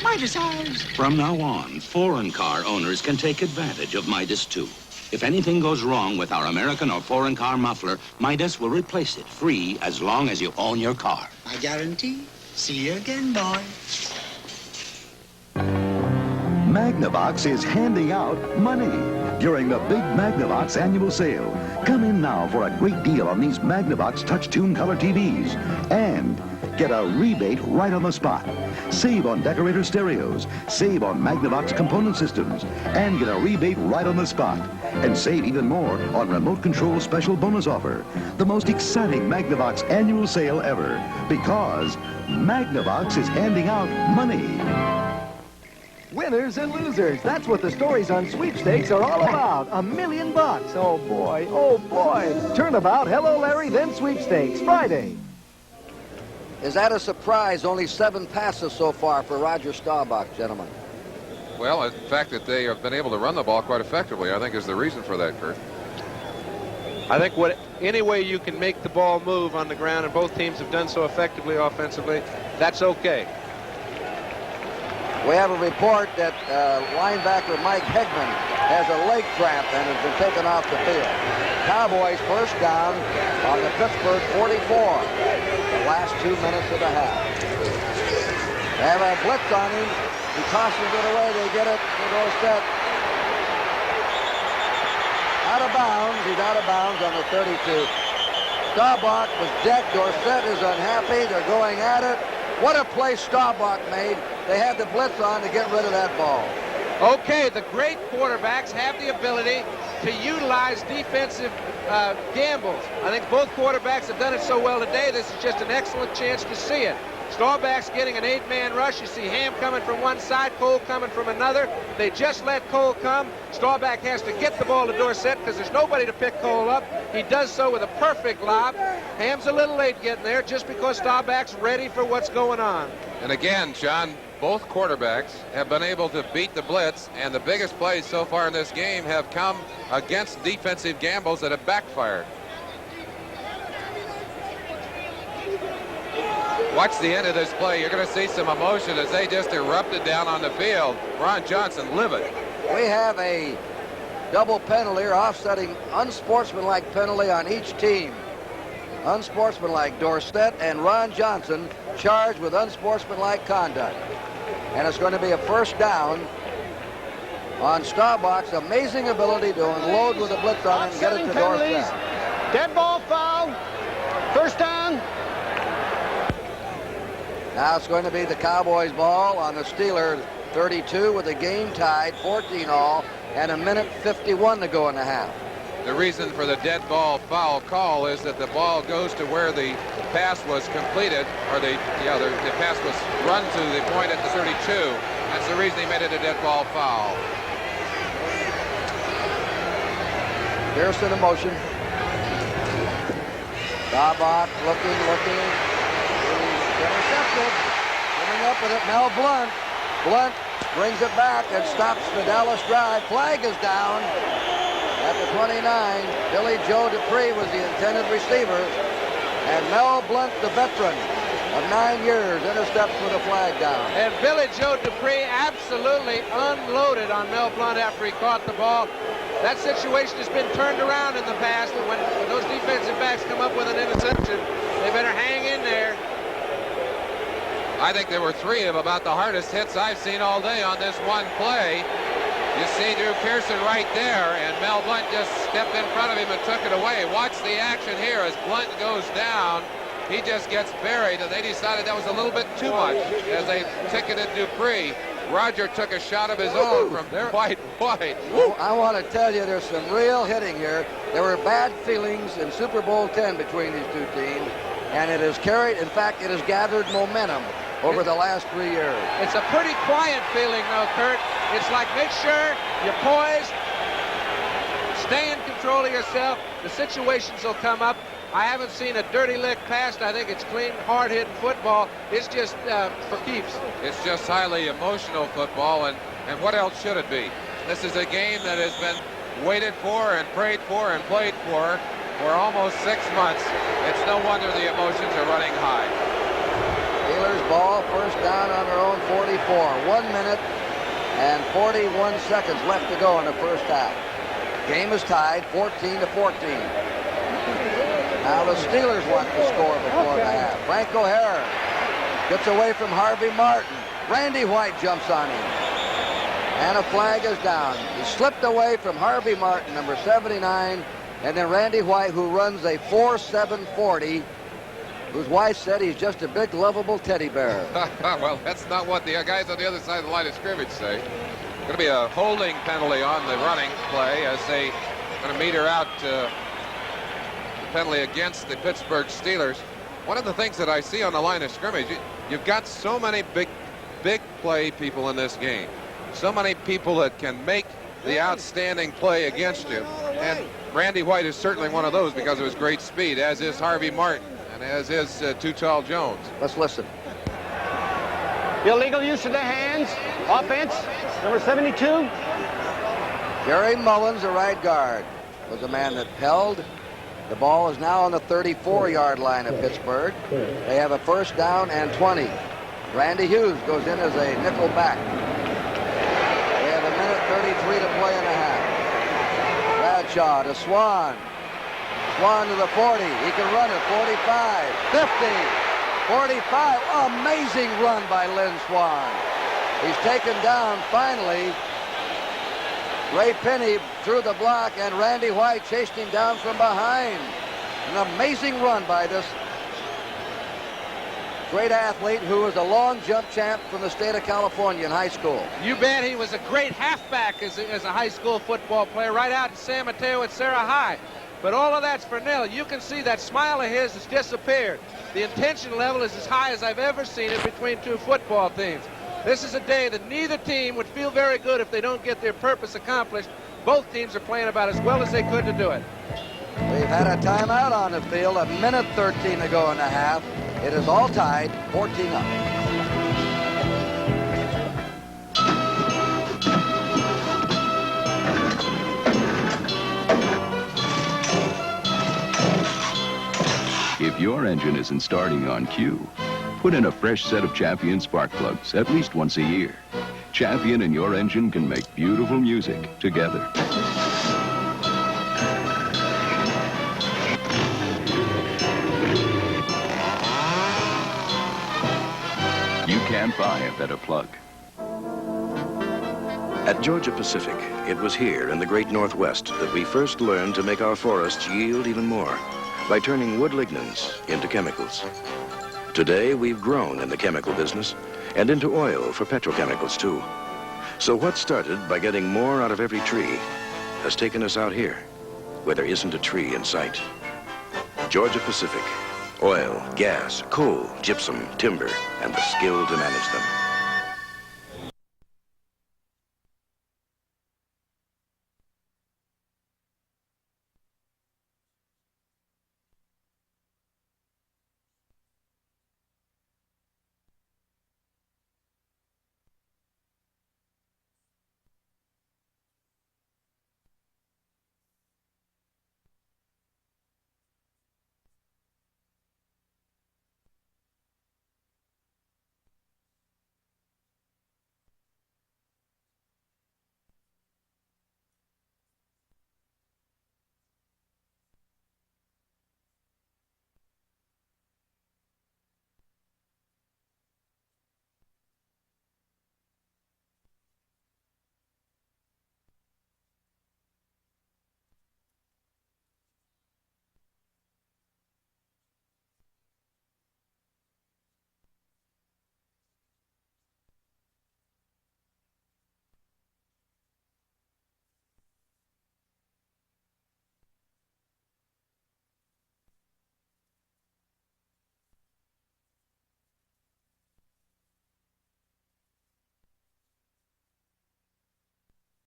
S7: Midas has.
S6: From now on, foreign car owners can take advantage of Midas, too. If anything goes wrong with our American or foreign car muffler, Midas will replace it free as long as you own your car.
S7: I guarantee. See you again, boy.
S11: Magnavox is handing out money during the big Magnavox annual sale. Come in now for a great deal on these Magnavox touch-tune color TVs and get a rebate right on the spot. Save on decorator stereos, save on Magnavox component systems, and get a rebate right on the spot. And save even more on remote control special bonus offer. The most exciting Magnavox annual sale ever, because Magnavox is handing out money.
S12: Winners and losers. That's what the stories on sweepstakes are all about. $1 million. Oh, boy. Oh, boy. Turnabout, Hello, Larry, then sweepstakes. Friday.
S2: Is that a surprise? Only 7 passes so far for Roger Staubach, gentlemen.
S3: Well, the fact that they have been able to run the ball quite effectively, I think, is the reason for that, Kurt.
S4: I think any way you can make the ball move on the ground, and both teams have done so effectively offensively, that's okay.
S2: We have a report that linebacker Mike Hegman has a leg cramp and has been taken off the field. Cowboys first down on the Pittsburgh 44. The last 2 minutes of the half. They have a blitz on him. He tosses it away. They get it to Dorsett. Out of bounds. He's out of bounds on the 32. Staubach was decked. Dorsett is unhappy. They're going at it. What a play Staubach made. They had the blitz on to get rid of that ball.
S4: Okay, the great quarterbacks have the ability to utilize defensive gambles. I think both quarterbacks have done it so well today, this is just an excellent chance to see it. Staubach's getting an 8-man rush. You see Ham coming from one side, Cole coming from another. They just let Cole come. Staubach has to get the ball to Dorsett because there's nobody to pick Cole up. He does so with a perfect lob. Ham's a little late getting there just because Staubach's ready for what's going on.
S3: And again, John, both quarterbacks have been able to beat the blitz, and the biggest plays so far in this game have come against defensive gambles that have backfired. Watch the end of this play. You're going to see some emotion as they just erupted down on the field. Ron Johnson livid.
S2: We have a double penalty or offsetting unsportsmanlike penalty on each team. Unsportsmanlike, Dorsett and Ron Johnson charged with unsportsmanlike conduct. And it's going to be a first down on Staubach's amazing ability to unload with a blitz on him and get it to Dorsett.
S5: Dead ball foul. First down.
S2: Now it's going to be the Cowboys ball on the Steelers 32 with the game tied 14-all and a minute 51 to go in the half.
S3: The reason for the dead ball foul call is that the ball goes to where the pass was completed, or the pass was run to the point at the 32. That's the reason he made it a dead ball foul.
S2: Pearson in motion. Staubach looking. Intercepted. Coming up with it, Mel Blunt. Blunt brings it back and stops the Dallas drive. Flag is down at the 29. Billy Joe Dupree was the intended receiver. And Mel Blunt, the veteran of 9 years, intercepts with a flag down.
S4: And Billy Joe Dupree absolutely unloaded on Mel Blunt after he caught the ball. That situation has been turned around in the past, and when those defensive backs come up with an interception, they better hang in there.
S3: I think there were 3 of about the hardest hits I've seen all day on this one play. You see Drew Pearson right there, and Mel Blunt just stepped in front of him and took it away. Watch the action here as Blunt goes down. He just gets buried, and they decided that was a little bit too much as they ticketed Dupree. Roger took a shot of his own from quite wide.
S2: I want to tell you, there's some real hitting here. There were bad feelings in Super Bowl X between these two teams, and it has carried, in fact, it has gathered momentum over the last 3 years.
S4: It's a pretty quiet feeling, though, Kurt. It's like, make sure you're poised, stay in control of yourself. The situations will come up. I haven't seen a dirty lick passed. I think it's clean, hard-hitting football. It's just for keeps.
S3: It's just highly emotional football, and what else should it be? This is a game that has been waited for and prayed for and played for almost 6 months. It's no wonder the emotions are running high.
S2: Steelers ball, first down on their own 44. 1 minute and 41 seconds left to go in the first half. Game is tied 14-14. Now the Steelers want to score before the half. Franco Harris gets away from Harvey Martin. Randy White jumps on him. And a flag is down. He slipped away from Harvey Martin, number 79, and then Randy White, who runs a 4.740, whose wife said he's just a big, lovable teddy bear.
S3: Well, that's not what the guys on the other side of the line of scrimmage say. Going to be a holding penalty on the running play as they going to meter out the penalty against the Pittsburgh Steelers. One of the things that I see on the line of scrimmage, you've got so many big play people in this game. So many people that can make the outstanding play against you. And Randy White is certainly one of those because of his great speed, as is Harvey Martin, and as is Too Tall Jones.
S2: Let's listen.
S5: Illegal use of the hands. Offense, number 72.
S2: Jerry Mullins, the right guard, was the man that held. The ball is now on the 34-yard line of Pittsburgh. They have a first down and 20. Randy Hughes goes in as a nickel back. They have a minute 33 to play in the half. Bradshaw to Swan. Swan to the 40. He can run it. 45, 50, 45. Amazing run by Lynn Swan. He's taken down finally. Ray Penny threw the block, and Randy White chased him down from behind. An amazing run by this great athlete who was a long jump champ from the state of California in high school.
S4: You bet he was a great halfback as a high school football player right out in San Mateo at Sarah High. But all of that's for nil. You can see that smile of his has disappeared. The intention level is as high as I've ever seen it between two football teams. This is a day that neither team would feel very good if they don't get their purpose accomplished. Both teams are playing about as well as they could to do it.
S2: We've had a timeout on the field, a minute 13 to go in the half. It is all tied, 14 up.
S17: If your engine isn't starting on cue,
S10: Put in a fresh set of Champion spark plugs at least once a year. Champion and your engine can make beautiful music together. You can't buy a better plug.
S17: At Georgia Pacific, it was here in the great Northwest that we first learned to make our forests yield even more by turning wood lignins into chemicals. Today, we've grown in the chemical business and into oil for petrochemicals, too. So what started by getting more out of every tree has taken us out here, where there isn't a tree in sight. Georgia Pacific. Oil, gas, coal, gypsum, timber, and the skill to manage them.